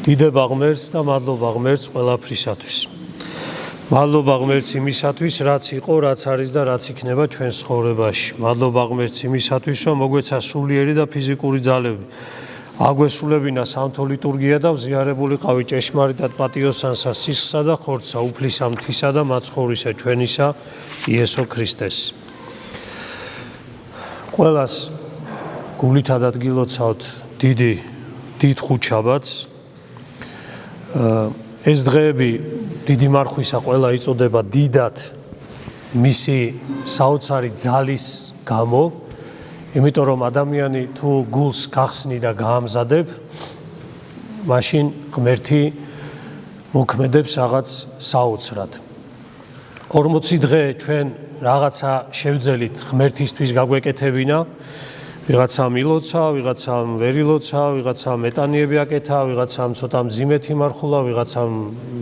დიდება ღმერთს და მადლობა ღმერთს ყველაფრისათვის. მადლობა ღმერთს იმისათვის, რაც იყო, რაც არის და რაც იქნება ჩვენს ცხოვრებაში. მადლობა ღმერთს იმისათვის, რომ მოგვეცა სულიერი და ფიზიკური ძალები. აგვესულებინა სამთო ლიტურგია და ვზიარებულიყავი ჭეშმარიტად პატიოსანსა, სისხლსა და ხორცსა, უფლისა, მთისა და მაცხოვრისა ჩვენისა იესო ქრისტეს. ყველას გულითად ადგილოცავთ დიდ ხუთშაბათს. ეს დღეები დიდი მარხვისა ყველა იწოდება დიდად მისი საოცარი ძალის გამო, იმიტომ რომ ადამიანი თუ გულს გახსნი და გაამზადებ, მაშინ ღმერთი მოქმედებს რაღაც საოცრად. 40 დღე ჩვენ რაღაცა შევძელით ღმერთისთვის გაგვეკეთებინა, ვიღაცამ ილოცა, ვიღაცამ ვერ ილოცა, ვიღაცამ მეტანიები აკეთა, ვიღაცამ ცოტა მძიმეთი მარხულა, ვიღაცამ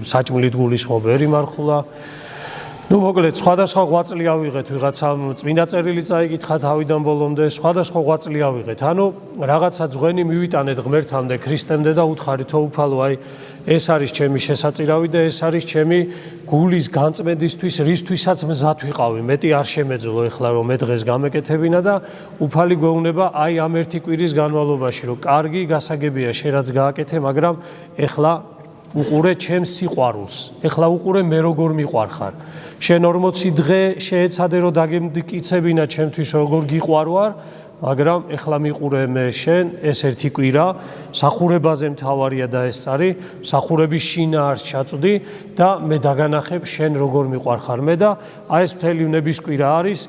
საჭმლით გულისხმობ ვერ იმარხულა. მოკლედ, სხვადასხვა ღვაწლი ავიღეთ, ვიღაცამ წმინდა წერილი წაიკითხა თავიდან ბოლომდე, სხვადასხვა ღვაწლი ავიღეთ. ანუ რაღაცა ძღვენი მივიტანეთ ღმერთამდე, ქრისტემდე და უთხარით, უფალო, აი ეს არის ჩემი შესაწირავი და ეს არის ჩემი გულის განწმენდისთვის, რისთვისაც მზად ვიყავი. მეტი არ შემეძლო ეხლა რომ მე დღეს გამეკეთებინა და უფალი გვეუბნება აი ამ ერთი კვირის განმავლობაში, რომ კარგი გასაგებია შენ რაც გააკეთე, მაგრამ ეხლა უყურე ჩემს სიყვარულს. ეხლა უყურე მე როგორ მიყვარხარ. შენ 40 დღე შეეცადე რომ დაგემტკიცებინა ჩემთვის როგორ გიყვარ ვარ, მაგრამ ეხლა მიყურე მე შენ ეს ერთი კვირა, სახურებაზე მთავარია და ეს წარი, სახურების შინაარსს ჩაწვდი და მე დაგანახებ შენ როგორ მიყვარხარ მე და აი ეს მთელი ნების კვირა არის,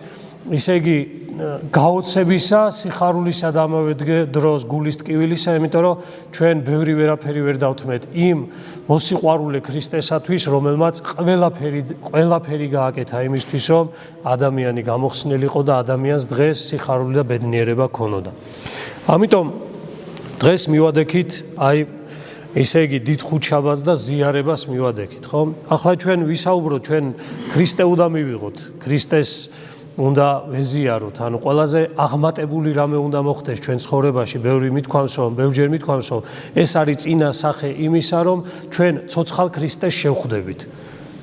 ისე იგი გაოცებისა, სიხარულისა და ამავე დროს გულის ტკივილისა, იმიტომ რომ ჩვენ ბევრი ვერაფერი ვერ დავთმეთ იმ მოსიყვარულე ქრისტესათვის, რომელმაც ყველაფერი გააკეთა იმისთვის, რომ ადამიანი გამოხსნილიყო და ადამიანს დღეს სიხარული და ბედნიერება ქონოდა. ამიტომ დღეს მივადექით აი ისე იგი დიდ ხუთშაბათს და ზიარებას მივადექით, ხო? ახლა ჩვენ ვისაუბროთ, ჩვენ ქრისტე უნდა მივიღოთ, ქრისტეს უნდა ვეზიაროთ, ანუ ყველაზე აღმატებული რამე უნდა მოხდეს ჩვენ ცხოვრებაში, ბევრჯერ მithქვამს, რომ ეს არის წინა სახე იმისა, რომ ჩვენ ცოცხალ ქრისტეს შევხვდებით.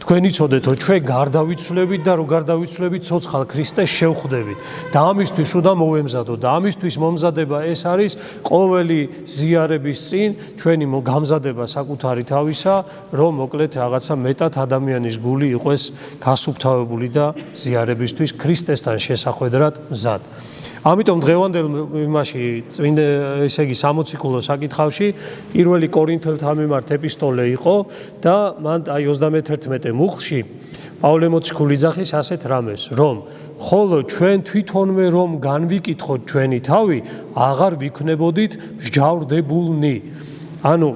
თქვენ იცოდეთ, რომ ჩვენ გარდავიცვლებით და რო გარდავიცვლებით ცოცხალ ქრისტეს შევხვდებით და ამისთვის უნდა მოვემზადოთ და ამისთვის მომზადება ეს არის ყოველი ზიარების წინ ჩვენი გამზადება საკუთარი თავისა, რომ მოკლედ რაღაცა მეტად ადამიანის გული იყოს გასუფთავებული და ზიარებისთვის ქრისტესთან შესახვედრად მზად. ამიტომ დღევანდელ იმაში წმინდა ესე იგი 60 კულოს საკითხავში პირველი კორინთელთა მიმართ ეპისტოლე იყო და მან აი 31 მუხლში პავლე მოციქული იძახის ასეთ რამეს, რომ ხოლო ჩვენ თვითონვე რომ განვიკითხოთ ჩვენი თავი, აღარ ვიქნებოდით მსჯავრდებულნი. ანუ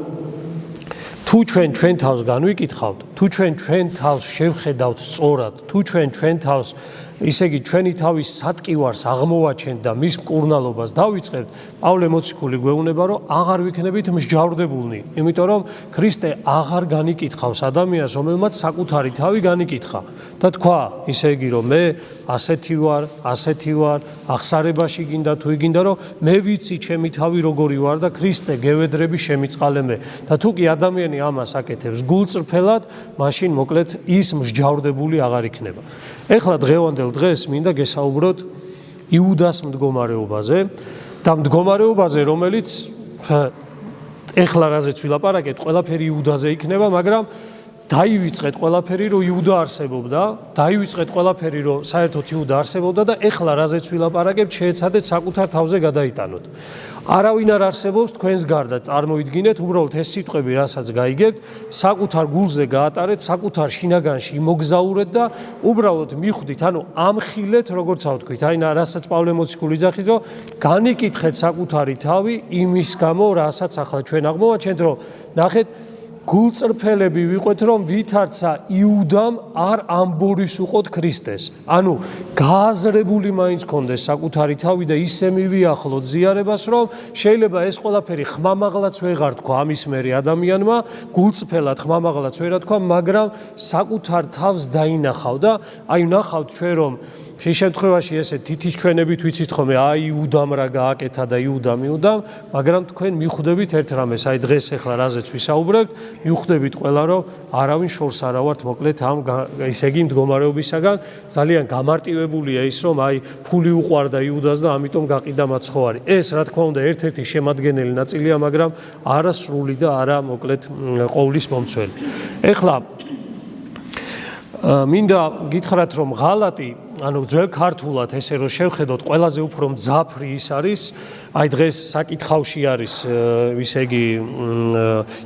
თუ ჩვენ თავს განვიკითხავთ, თუ ჩვენ თავს შევხედავთ სწორად, თუ ჩვენ თავს ისე იგი ჩვენი თავის სატკივარს აღმოვაჩენთ და მის მკურნალობას დავიწყებთ, პავლე მოციქული გვეუბნება, რომ აღარ ვიქნებით მსჯავრდებულნი, იმიტომ რომ ქრისტე აღარ განიკითხავს ადამიანს, რომელმაც საკუთარი თავი განიკითხა და თქვა, ისე იგი რომ მე ასეთი ვარ, აღსარებაში გინდა თუ იგინდა, რომ მე ვიცი ჩემი თავი როგორი ვარ და ქრისტე გევედრები შემიწყალე მე. და თუ კი ადამიანი ამას აკეთებს გულწრფელად, მაშინ მოკლედ ის მსჯავრდებული აღარ იქნება. ეხლა დღევანდელ დღეს მინდა გესაუბროთ იუდას მდგომარეობაზე და მდგომარეობაზე, რომელიც ეხლა რაზეც ვილაპარაკეთ, ყველაფერი იუდაზე იქნება, მაგრამ დაივიწყეთ ყველაფერი, რომ იუდა არსებობდა, დაივიწყეთ ყველაფერი, რომ საერთოდ იუდა არსებობდა და ეხლა რაზეც ვილაპარაკებთ, შეეცადეთ საკუთარ თავზე გადაიტანოთ. არავინ არ არსებობს თქვენს გარდა, წარმოიდგინეთ, უბრალოდ ეს სიტყვები, რასაც გაიგებთ, საკუთარ გულზე გაატარეთ, საკუთარ შინაგანში იმოგზაურეთ და უბრალოდ მიხვდით, ანუ ამხილეთ, როგორც ავთქვით, აი რასაც პავლე მოციქული იძახით, რომ განიკითხეთ საკუთარი თავი იმის გამო, რასაც ახლა ჩვენ აღმოვაჩენთ, რომ ნახეთ გულწრფელები ვიყვეთ, რომ ვითარცა იუდამ არ ამბორის უყოთ ქრისტეს. ანუ გააზრებული მაინც ქონდეს საკუთარი თავი და ისე მივიახლოთ ზიარებას, რომ შეიძლება ეს ყველაფერი ხმამაღლაც ვეღარ თქვა ამის მერე ადამიანმა, გულწრფელად ხმამაღლაც ვერ თქვა, მაგრამ საკუთარ თავს დაინახავ და აი ნახავთ ჩვენ რომ შენ შემთხვევაში ესე თითის ჩვენებით ვიცით ხოლმე აი იუდამ რა გააკეთა და იუდამ, მაგრამ თქვენ მიხვდებით ერთ რამეს, აი დღეს ახლა რაზეც ვისაუბრებთ, მიხვდებით ყველა რომ არავინ შორს არა ვართ მოკლედ ამ ესე იგი მდგომარეობისაგან, ძალიან გამარტივებულია ის რომ აი ფული უყვარდა იუდას და ამიტომ გაყიდა მაცხოვარი. ეს რა თქმა უნდა ერთ-ერთი შემადგენელი ნაწილია, მაგრამ არასრული და არა მოკლედ ყოვლის მომცველი. ეხლა მინდა გითხრათ რომ ღალატი, ანუ ძველ ქართულად ესე რომ შევხედოთ, ყველაზე უფრო მძაფრი ის არის, აი დღეს საკითხავში არის, ისე იგი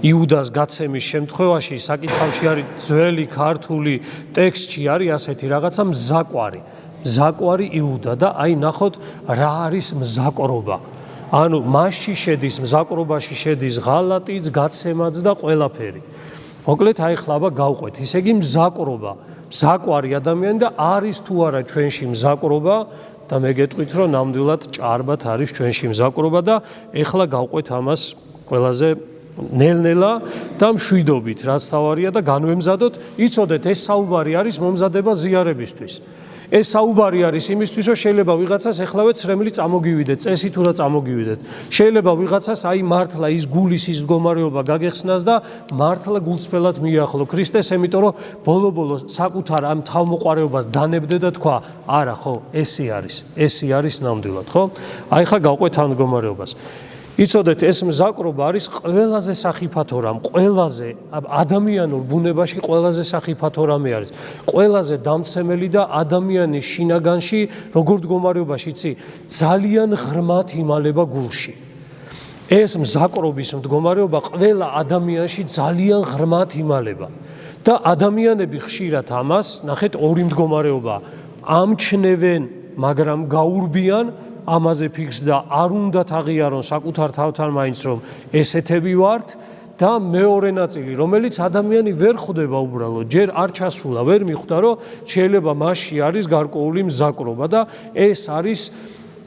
იუდას გაცემის შემთხვევაში საკითხავში არის ძველი ქართული ტექსტში არის ასეთი რაღაცა მზაკვარი. მზაკვარი იუდა და აი ნახოთ რა არის მზაკრობა. ანუ მასში შედის მზაკრობაში შედის ღალატიც, გაცემაც და ყველაფერი. მოკლედ აი ხლა გავყვეთ, ისე იგი მზაკრობა, მზაკვარი ადამიანი და არის თუ არა ჩვენში მზაკრობა და მე გეტყვით რომ ნამდვილად ჭარბად არის ჩვენში მზაკრობა და ეხლა გავყვეთ ამას ყველაზე ნელ-ნელა და მშვიდობით, რაც თავარია და განვემზადოთ, იცოდეთ ეს საუბარი არის მომზადება ზიარებისთვის. ეს საუბარი არის იმისთვის, რომ შეიძლება ვიღაცას ეხლავე ცრემლი წამოგივიდეთ, წესი თუ რა წამოგივიდეთ. შეიძლება ვიღაცას აი მართლა ის გულის ის მდგომარეობა გაგეხსნას და მართლა გულწრფელად მიახლო ქრისტეს, იმიტომ რომ ბოლო-ბოლო საკუთარ ამ თავმოყარეობას დანებდე და თქვა, არა ხო, ესი არის ნამდვილად, ხო? აი ხა გავყვეთ ამ მდგომარეობას. იცოდეთ, ეს მზაკრობა არის ყველაზე სახიფათო რამ, ყველაზე ადამიანურ ბუნებაში ყველაზე სახიფათო რამე არის. ყველაზე დამცემელი და ადამიანის შინაგანში, როგორ მდგომარეობაში, იცი, ძალიან ღრმად იმალება გულში. ეს მზაკრობის მდგომარეობა ყველა ადამიანში ძალიან ღრმად იმალება. და ადამიანები ხშირად ამას, ნახეთ, ორი მდგომარეობა, ამჩნევენ, მაგრამ გაურბიან ამაზე ფიქს და არ უნდათ აღიარონ საკუთარ თავთან მაინც რომ ესეთები ვართ და მეორე ნაწილი რომელიც ადამიანი ვერ ხვდება უბრალოდ ჯერ არ ჩასულა ვერ მიხვდა რომ შეიძლება მასში არის გარკვეული მზაკრობა და ეს არის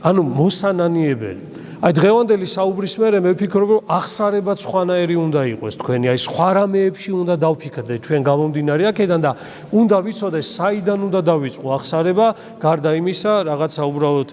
ანუ მოსანანიებელი. აი დღევანდელი საუბრის მერე მე ვფიქრობ რომ აღსარებაც სხვანაირი უნდა იყოს თქვენი აი სხვა რამეებში უნდა დავფიქრდეთ ჩვენ გამომდინარე აქედან და უნდა ვიცოდეთ საიდან უნდა დავიწყო აღსარება გარდა იმისა რაღაცა უბრალოდ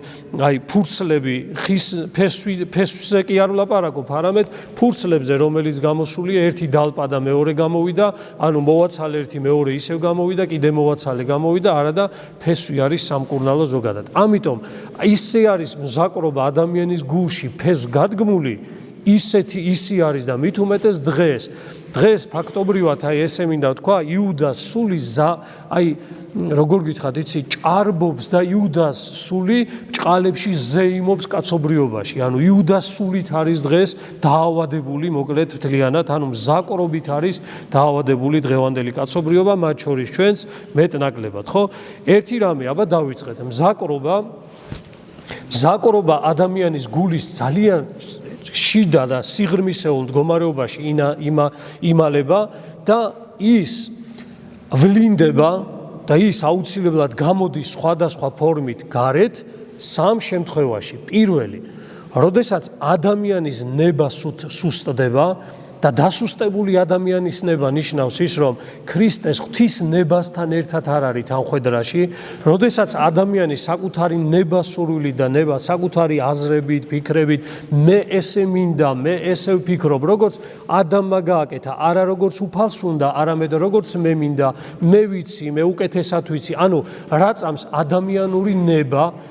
აი ფურცლები ხის ფესვზე კი არ ვლაპარაკობ არამედ ფურცლებზე რომელიც გამოსულია ერთი დალპა და მეორე გამოვიდა ანუ მოვაცალე ერთი მეორე ისევ გამოვიდა კიდე მოვაცალე გამოვიდა არა და ფესვი არის სამკურნალო ზოგადად. ამიტომ ისე არის მზაკრობა ადამიანის გულში ფეს გადგმული ისი არის და მით უმეტეს დღეს ფაქტობრივად აი ესე მინდა თქვა იუდას სული აი როგორ გითხრათ იცი ჭარბობს და იუდას სული ჭყალებში ზეიმობს კაცობრიობაში ანუ იუდას სულით არის დღეს დაავადებული მოკლედ მთლიანად ანუ მზაკრობით არის დაავადებული დღევანდელი კაცობრიობა მათ შორის ჩვენს მეტნაკლებად ხო ერთი რამე აბა დავიწყეთ მზაკრობა ადამიანის გულის ძალიან შიდა და სიღრმისეულ მდგომარეობაში იმალება და ის ვლინდება და ის აუცილებლად გამოდის სხვადასხვა ფორმით გარეთ სამ შემთხვევაში. პირველი, როდესაც ადამიანის ნება სუსტდება და დასუსტებული ადამიანის ნება ნიშნავს ის, რომ ქრისტეს ღვთის ნებასთან ერთად არ არის ამ ხვედრაში, როდესაც ადამიანი საკუთარი ნებასურვილი და ნება საკუთარი აზრებით, ფიქრებით, მე ესე მინდა, მე ესე ვფიქრობ, როგორც ადამმა გააკეთა, არა როგორც უფალს უნდა, არამედ როგორც მე მინდა, მე ვიცი, მე უკეთესად ვიცი. ანუ რა წამს ადამიანური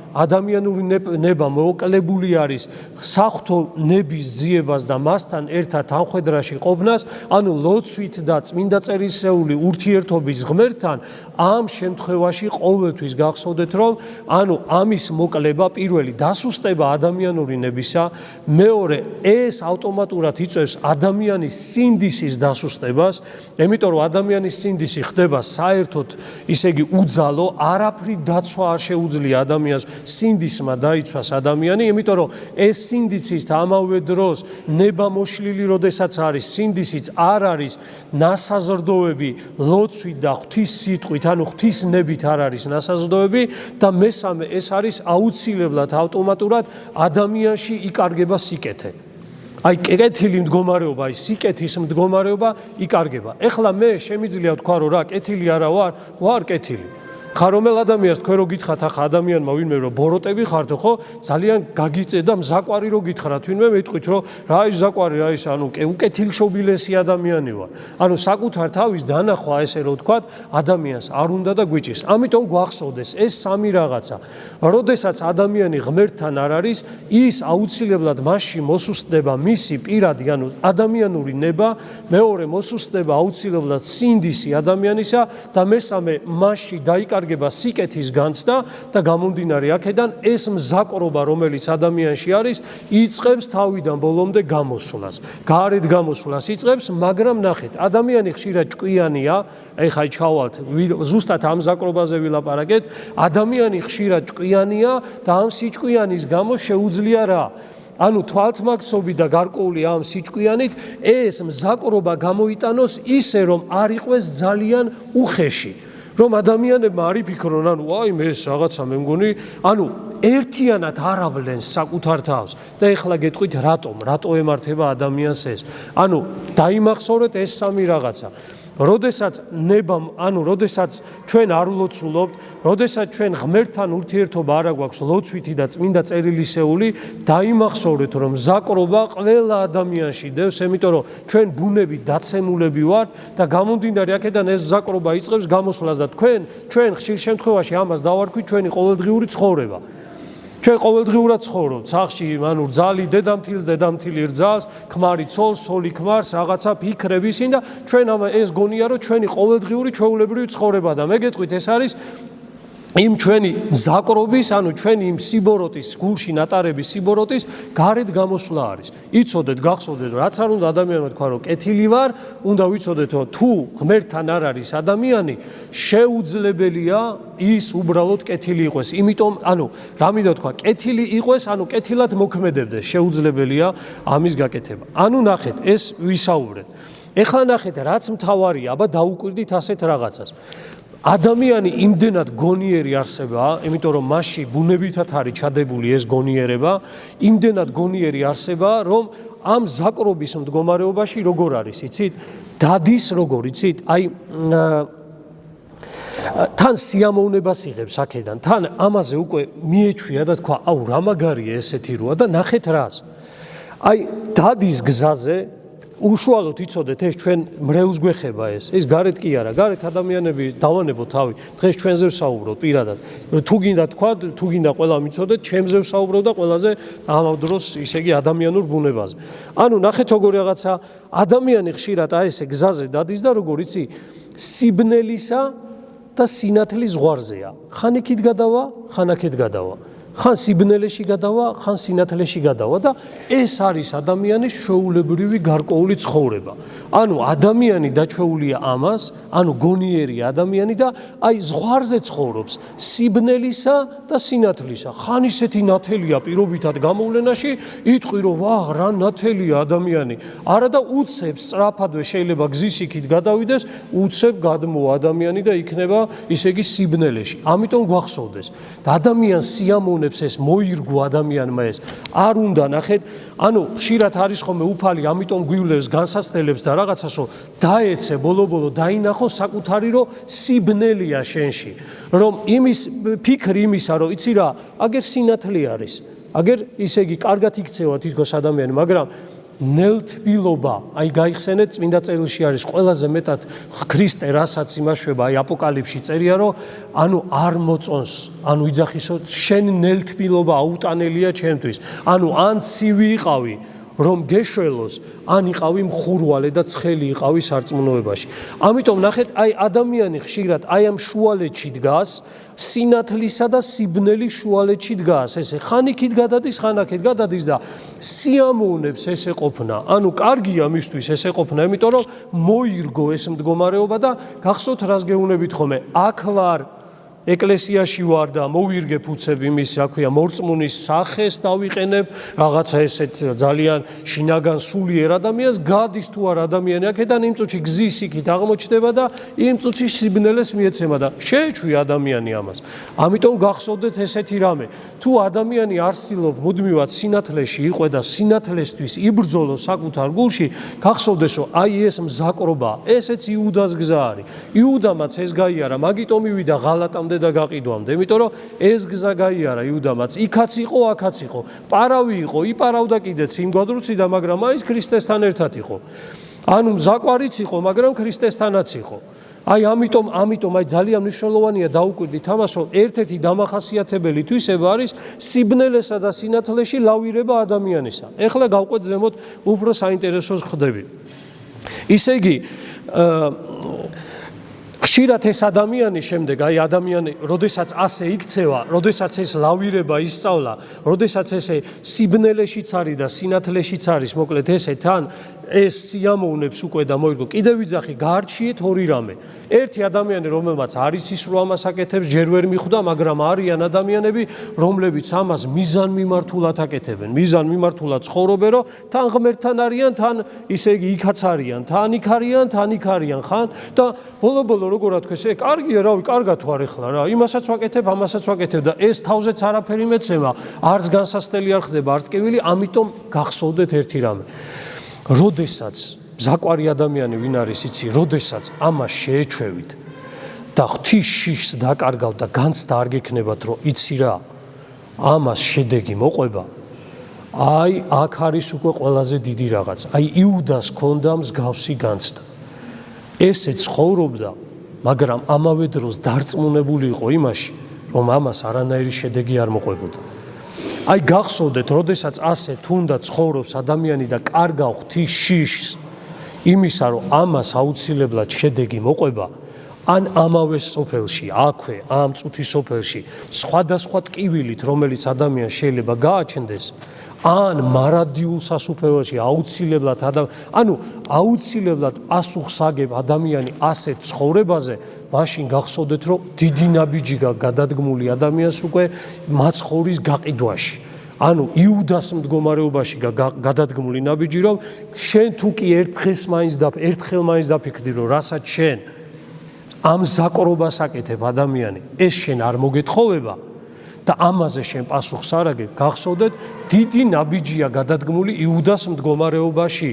ნება მოკლებული არის საღვთო ნების ძიებას და მასთან ერთად ამ ხვედრაში ყოფნას, ანუ ლოცვით და წმინდა წერისეული ურთიერთობის ღმერთთან ამ შემთხვევაში ყოველთვის გახსოვდეთ, რომ ანუ ამის მოკლება პირველი დასუსტება ადამიანური ნებისა, მეორე ეს ავტომატურად იწვევს ადამიანის სინდისის დასუსტებას, იმიტომ რომ ადამიანის სინდისი ხდება საერთოდ ისე იგი უძალო, არაფრით დაცვა არ შეუძლია ადამიანს სინდისმა დაიცვას ადამიანი, იმიტომ რომ ეს სინდისიც ამავე დროს ნებამოშლილი როდესაც არის, სინდისიც არ არის ნასაზრდოები ლოცვით და ღვთის სიტყვით, ანუ ღვთის ნებით არ არის ნასაზრდოები და მესამე ეს არის აუცილებლად ავტომატურად ადამიანში იკარგება სიკეთე. აი კეთილი მდგომარეობა, აი სიკეთის მდგომარეობა იკარგება. ეხლა მე შემიძლია ვთქვა რომ რა კეთილი არა ვარ კეთილი. ხა რომელ ადამიანს თქვენ რო გითხრათ ახლა ადამიანმა ვინმე რომ ბოროტები ხართ ხო ძალიან გაგიწე და მზაკვარი რო გითხრათ ვინმე მეტყვით რომ რა ის ზაკვარი რა ის ანუ უკეთილშობილესი ადამიანი ვარ ანუ საკუთარ თავის დანახვა ესე რო ვთქვათ ადამიანს არ უნდა და გვიჭირს ამიტომ გვახსოვდეს ეს სამი რაღაცა როდესაც ადამიანი ღმერთთან არ არის ის აუცილებლად მასში მოსუსტდება მისი პირადი ანუ ადამიანური ნება მეორე მოსუსტდება აუცილებლად სინდისი ადამიანისა და მესამე მასში დაიკარგება სიკეთის განცდა და გამომდინარე აქედან ეს მზაკრობა რომელიც ადამიანში არის იწყებს თავიდან ბოლომდე გამოსვლას გარეთ გამოსვლას იწყებს მაგრამ ნახეთ ადამიანი ხშირად ჭკვიანია ეხა ჩავალთ ზუსტად ამ მზაკრობაზე ვილაპარაკეთ ადამიანი ხშირად ჭკვიანია და ამ სიჭკვიანის გამო შეუძლია რა ანუ თვალთმაგცობი და გარკვეული ამ სიჭკვიანით ეს მზაკრობა გამოიტანოს ისე რომ არ იყოს ძალიან უხეში რომ ადამიანებმა არ იფიქრონ ანუ აი მე ეს რაღაცა მე მგონი ანუ ერთიანად აავლენს საკუთარ თავს და ეხლა გეტყვით რატო ემართება ადამიანს ეს ანუ დაიმახსოვრეთ ეს სამი რაღაცა როდესაც ნებამ ანუ როდესაც ჩვენ არ ვლოცულობთ როდესაც ჩვენ ღმერთთან ურთიერთობა არ აქვს ლოცვითი და წმინდა წერილისეული დაიმახსოვრეთ რომ მზაკრობა ყველა ადამიანში დევს იმიტომ რომ ჩვენ ბუნებით დაცემულები ვართ და გამომდინარე აქედან ეს მზაკრობა იწყებს გამოსვლას და ჩვენ ხშირ შემთხვევაში ამას დავარქვით ჩვენი ყოველდღიური ცხოვრება ჩვენ ყოველდღიურად ცხოვრობთ სახში ანუ რძალი დედამთილი რძალს ქმარი ცოლს ცოლი ქმარს რაღაცა ფიქრები ისინი და ჩვენ ეს გონია რომ ჩვენი ყოველდღიური ჩვეულებრივი ცხოვრება და მე გეტყვით ეს არის იმ ჩვენი მზაკრობის ანუ ჩვენი იმ სიბოროტის გულში ნატარების სიბოროტის გარეთ გამოსვლა არის იცოდეთ გახსოვდეთ რაც არ უნდა ადამიანმა თქვა რომ კეთილი ვარ უნდა ვიცოდეთ რომ თუ ღმერთთან არ არის ადამიანი შეუძლებელია ის უბრალოდ კეთილი იყოს იმიტომ ანუ რა მინდა თქვა კეთილი იყოს ანუ კეთილად მოქმედებდეს შეუძლებელია ამის გაკეთება ანუ ნახეთ ეს ვისაუბრეთ ეხლა ნახეთ რაც მთავარია აბა დაუკვირდით ასეთ რაღაცას ადამიანი იმდენად გონიერი არსებაა, იმიტომ რომ მასში ბუნებითად არის ჩადებული ეს გონიერება, იმდენად გონიერი არსებაა, რომ ამ ზაკრობის მდგომარეობაში როგორ არის, იცით? დადის როგორ, იცით? აი თან სიამოვნებას იღებს აქედან, თან ამაზე უკვე მიეჩვია და თქვა, აუ რა მაგარია ესეთი როა და ნახეთ რას. აი დადის გზაზე უშუალოდ იცოდეთ ეს ჩვენ მრევლს გვეხება ეს გარეთ კი არა გარეთ ადამიანები დავანებო თავი დღეს ჩვენზე ვსაუბრობ პირადად თუ გინდა თქვა თუ გინდა ყველა მიცოდეთ ჩემზე ვსაუბრობ და ყველაზე ამავდროს ისე იგი ადამიანურ ბუნებაზე ანუ ნახეთ როგორ რაღაცა ადამიანი ხშირად აი ესე გზაზე დადის და როგორ იცი სიბნელისა და სინათლის ზღვარზეა ხან იქით გადავა ხან აქეთ გადავა ხან სიბნელეში გადავა, ხან სინათლეში გადავა და ეს არის ადამიანის ჩვეულებრივი გარკვეული ცხოვრება. ანუ ადამიანი დაჩვეულია ამას, ანუ გონიერია ადამიანი და აი ზღვარზე ცხოვრობს, სიბნელისა და სინათლისა. ხან ისეთი ნათელია პირობითად გამოვლენაში, იტყვი რომ ვაღ რა ნათელია ადამიანი. არა და უცებს სწრაფადვე შეიძლება გზის იქით გადავიდეს, უცებ გადმოვა ადამიანი და იქნება ისე იგი სიბნელეში. ამიტომ გვახსოვდეს. და ადამიანს სიამოვნე ეს მოირგო ადამიანმა ეს არ უნდა ნახეთ ანუ ხშირად არის ხოლმე უფალი ამიტომ გვივლებს განსაცდელებს და რაღაცას რომ დაეცე ბოლო-ბოლო დაინახო საკუთარი რომ სიბნელია შენში რომ იმის ფიქრი იმისა რომ იცი რა აგერ სინათლე არის აგერ ისე იგი კარგად იქცევა თითქოს ადამიანი მაგრამ ნელთბილობა აი გაიხსენეთ წმინდა წერილში არის ყველაზე მეტად ქრისტე რასაც იმაშვება აი აპოკალიფში წერია რომ ანუ არ მოწონს ანუ იძახისო შენ ნელთბილობა აუტანელია ჩემთვის ანუ ან ცივი იყავი რომ გეშველოს ან იყავი მხურვალე და ცხელი იყავი სარწმუნოებაში ამიტომ ნახეთ აი ადამიანი ხშირად აი ამ შუალედში დგას სინათლისა და სიბნელის შუალედში დგას ესე ხან იქით გადადის ხან აქეთ გადადის და სიამოვნებს ესე ყოფნა ანუ კარგია მისთვის ესე ყოფნა იმიტომ რომ მოირგო ეს მდგომარეობა და გახსოვთ რას გეუბნებით ხოლმე აქ ვარ ეკლესიაში ვარ და მოვირგებ უცებ იმის რა ქვია მორწმუნის სახეს დავიყენებ რაღაცა ესეთ ძალიან შინაგან სულიერ ადამიანს გადის თუ არ ადამიანი აქედან იმ წუთში გზის იქით აღმოჩნდება და იმ წუთში სიბნელეს მიეცემა და შეეჩვია ადამიანი ამას ამიტომ გახსოვდეთ ესეთი რამე თუ ადამიანი არ ცდილობს მუდმივად სინათლეში იყო და სინათლესთვის იბრძოლოს საკუთარ გულში გახსოვდეს რომ აი ეს მზაკრობა ესეც იუდას გზა არის იუდამაც ეს გაიარა მაგიტომ მივიდა ღალატამდე და გაყიდვამდე. იმიტომ რომ ეს გზა გაიარა იუდამაც, იქაც იყო, აქაც იყო. პარავი იყო, იპარავდა კიდეც იმ გვადრუციდან, მაგრამ აი ეს ქრისტესთან ერთად იყო. ანუ მზაკვარიც იყო, მაგრამ ქრისტესთანაც იყო. აი ამიტომ აი ძალიან მნიშვნელოვანია დაუკვირდით ამას, რომ ერთ-ერთი დამახასიათებელი თვისება არის სიბნელესა და სინათლეში ლავირება ადამიანისა. ეხლა გავყვეთ ზემოთ უფრო საინტერესოს ხდები. ისე იგი ხშირად ეს ადამიანი შემდეგ, აი ადამიანი, როდესაც ასე იქცევა, როდესაც ეს ლავირება ისწავლა, როდესაც ესე სიბნელეშიც არის და სინათლეშიც არის, მოკლედ ესე თან ეს სიამოვნებს უკვე და მოიგო. კიდევ ვიძახი, გაარჩიეთ ორი რამე. ერთი ადამიანი, რომელმაც არის ის რომ ამას აკეთებს, ჯერ ვერ მიხვდა, მაგრამ არიან ადამიანები, რომლებიც ამას მიზანმიმართულად აკეთებენ. მიზანმიმართულად ცხოვრობენ, რომ თან ღმერთთან არიან, თან ისე იგი იქაც არიან, თან იქ არიან, თან იქ არიან, ხან და ბოლო-ბოლო როგორ რა თქვეს, კარგია, რავი, კარგად ვარ ეხლა რა. იმასაც ვაკეთებ, ამასაც ვაკეთებ და ეს თავზეც არაფერი მეცემა, არც განსასწრელი არ ხდება, არც ტკივილი, ამიტომ გახსოვდეთ ერთი რამე. როდესაც ზაკვარი ადამიანი ვინ არის იცი, როდესაც ამას შეეჩვევით და ღვთის შიშს დაკარგავთ და განცდა არ გექნებათ, რომ იცი რა, ამას შედეგი მოყვება, აი აქ არის უკვე ყველაზე დიდი რაღაც. აი იუდას ჰქონდა მსგავსი განცდა. ესე ცხოვრობდა, მაგრამ ამავე დროს დარწმუნებული იყო იმაში, რომ ამას არანაირი შედეგი არ მოყვებოდა. აი გახსოვდეთ, როდესაც ასე თუნდაც ცხოვრობს ადამიანი და კარგავ ღვთის შიშს იმისა, რომ ამას აუცილებლად შედეგი მოყვება, ან ამავე სოფელში, აქვე, ამ წუთის სოფელში, სხვადასხვა ტკივილით, რომელიც ადამიანს შეიძლება გააჩნდეს, ან მარადიულ სასუფეველში აუცილებლად აუცილებლად პასუხს აგებ ადამიანი ასეთ ცხოვრებაზე, მაშინ გახსოვდეთ, რომ დიდი ნაბიჯი გადადგმული ადამიანს უკვე მაცხოვრის გაყიდვაში. ანუ იუდას მდგომარეობაში გადადგმული ნაბიჯი, რომ შენ თუ კი ერთხელ მაინც დაფიქრდი, რომ რასაც შენ ამ ზაკრობას აკეთებ ადამიანი, ეს შენ არ მოგეთხოვება და ამაზე შენ პასუხს არ აგებ, გახსოვდეთ, დიდი ნაბიჯია გადადგმული იუდას მდგომარეობაში.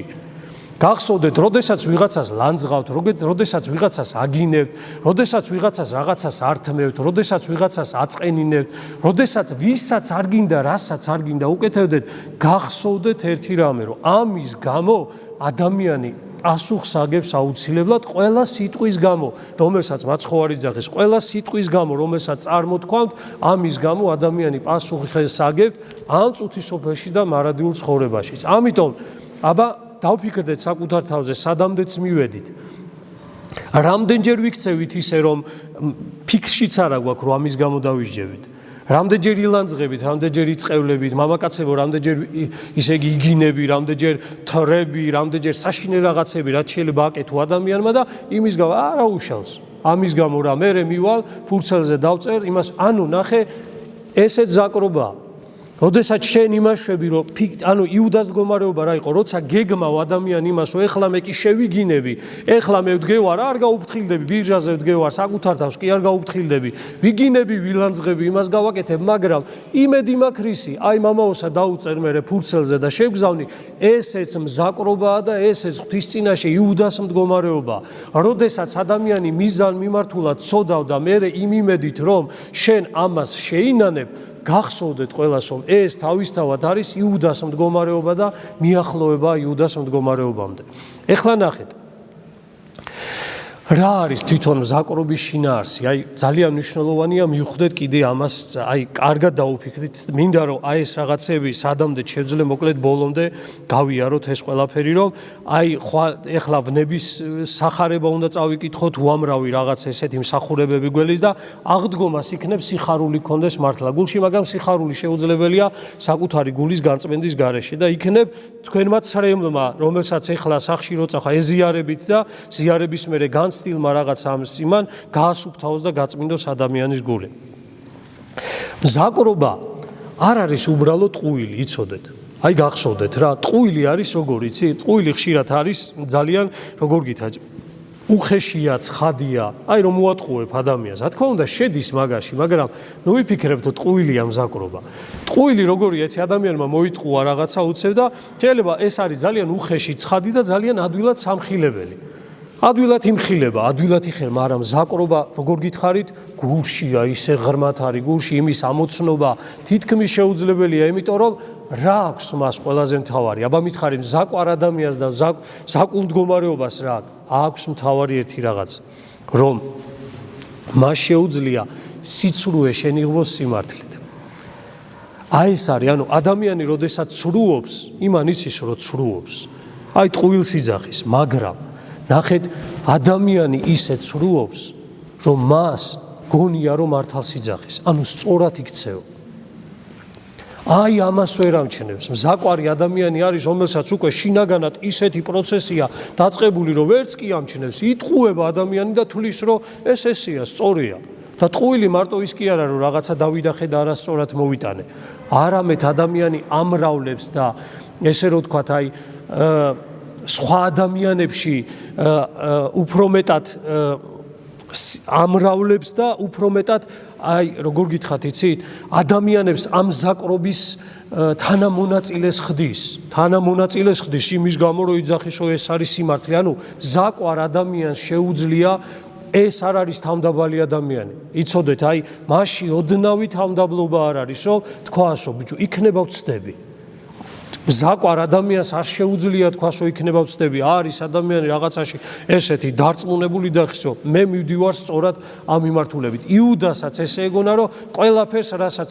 გახსოვდეთ, როდესაც ვიღაცას ლანძღავთ, როდესაც ვიღაცას აგინებთ, როდესაც ვიღაცას რაღაცას ართმევთ, როდესაც ვიღაცას აწყენინებთ, როდესაც ვისაც არ გინდა, რასაც არ გინდა უკეთებდეთ, გახსოვდეთ ერთი რამე, რომ ამის გამო ადამიანი პასუხს აგებს აუცილებლად ყველა სიტყვის გამო, რომელსაც მაცხოვარი ძახის, ყველა სიტყვის გამო, რომელსაც წარმოთქვამთ, ამის გამო ადამიანი პასუხს აგებს ამ წუთის სოფელში და მარადიულ ცხოვრებაშიც. ამიტომ აბა დავფიქრდეთ საკუთარ თავზე, სადამდეც მივედით. რამდენჯერ ვიქცევით ისე, რომ ფიქრშიც არა გვაქვს, რომ ამის გამო დავისჯებით. რამდენჯერ ილანძღებით, რამდენჯერ იწყევლებით, მამაკაცებო, რამდენჯერ ისე იგი იგინები, რამდენჯერ თრები, რამდენჯერ საშინე რაღაცები, რაც შეიძლება აკეთო ადამიანმა და იმის გამო არა უშავს. ამის გამო რა, მე მივალ, ფურცელზე დავწერ, იმას, ანუ ნახე, ესეც ზაკრობაა. როდესაც შენ იმაშვები, რომ იუდას მდგომარეობა რა იყო, როცა გეგმავ ადამიანი იმას, რომ ეხლა მე კი შევიგინები, ეხლა მე ვდგევარ, არ გაუფრთხილდები, ბირჟაზე ვდგევარ, საკუთარ თავს კი არ გაუფრთხილდები, ვიგინები, ვილანძღები, იმას გავაკეთებ, მაგრამ იმედი მაქვს რისი, აი მამაოსა დაუწერ მე ფურცელზე და შევგზავნი, ესეც მზაკრობაა და ესეც ღვთის წინაშე იუდას მდგომარეობა. როდესაც ადამიანი მიზან მიმართულად ცოდავ და მე იმ იმედით, რომ შენ ამას შეინანებ, გახსოვდეთ ყველას, რომ ეს თავისთავად არის იუდას მდგომარეობა და მიახლოება იუდას მდგომარეობამდე. ეხლა ნახეთ, რა არის თვითონ მზაკრობის შინაარსი? აი ძალიან მნიშვნელოვანია მივხვდეთ კიდე ამას, აი კარგად დაუფიქრეთ, მინდა რომ აი ეს რაღაცები სადამდე შევძლე, მოკლედ ბოლომდე გავიაროთ ეს ყველაფერი, რომ აი ეხლა ვნების სახარება უნდა წავიკითხოთ, უამრავი რაღაც ესეთი მსახურებები გველის და აღდგომას იქნებ სიხარული კონდეს მართლა გულში, მაგრამ სიხარული შეუძლებელია საკუთარი გულის განწმენდის გარეშე და იქნებ თქვენმა ცრემლმა, რომელსაც ეხლა სახში როცა ეზიარებით და ზიარების მერე სტილმა რაღაც ამის იმან გაასუფთავოს და გაწმინდოს ადამიანის გული. მზაკრობა არ არის უბრალოდ ტყუილი, იცოდეთ. აი გახსოვდეთ რა, ტყუილი არის როგორ იცი? ტყუილი ხშირად არის ძალიან როგორ გითხრათ, უხეშია, ცხადია, აი რომ მოატყუებ ადამიანს. რა თქმა უნდა შედის მაგაში, მაგრამ ნუ ვიფიქრებთ ტყუილია მზაკრობა. ტყუილი როგორია, იცი ადამიანმა მოიტყუა რაღაცა უცებ და შეიძლება ეს არის ძალიან უხეში, ცხადი და ძალიან ადვილად სამხილებელი. ადვილად იმხილება, ადვილად იხილება, მაგრამ მზაკრობა, როგორ გითხარით, გულშია, ისე ღრმად არის გულში, იმის ამოცნობა თითქმის შეუძლებელია, იმიტომ რომ რა აქვს მას ყველაზე მთავარი? აბა მითხარი, მზაკვარ ადამიანს და ზაკულ მდგომარეობას რა აქვს მთავარი ერთი რაღაც, რომ მას შეუძლია სიცრუე შენიღოს სიმართლით. აი ეს არის, ანუ ადამიანი როდესაც ცრუობს, იმან იცის რომ ცრუობს. აი ტყუილს იძახის, მაგრამ ნახეთ, ადამიანი ისე ცრუობს, რომ მას გონია რომ მართალს იძახის, ანუ სწორად იქცეო. აი ამას ვერ ამჩნევს. მზაკვარი ადამიანი არის, რომელსაც უკვე შინაგანად ისეთი პროცესია დაწყებული, რომ ვერც კი ამჩნევს, იტყუება ადამიანი და თulis რომ ეს ესეა, სწორია. და ტყუილი მარტო ის კი არა, რომ რაღაცა დავიდახე და არასწორად მოვიტანე. არამედ ადამიანი ამრავლებს და ესე რომ ვთქვათ, აი სხვა ადამიანებში უფრო მეტად ამრავლებს და უფრო მეტად აი როგორ გითხრათ, იცით, ადამიანებს ამ ზაკრობის თანამონაწილეს ხდის იმის გამო რომ იძახის რომ ეს არის სიმართლე. ანუ ზაკვარ ადამიანს შეუძლია ეს არ არის თავმდაბალი ადამიანი. იცოდეთ, აი მასში ოდნავი თავმდაბლობა არ არის, რომ თქვას, რომ ბიჭო, იქნება ვწდები. მზაკვარ ადამიანს არ შეუძლია თქვას, რომ იქნება ვწდები. არის ადამიანი რაღაცაში ესეთი დარწმუნებული და ხის, რომ მე მივდივარ სწორად ამ მიმართულებით. იუდასაც ესე ეგონა, რომ ყველაფერს რასაც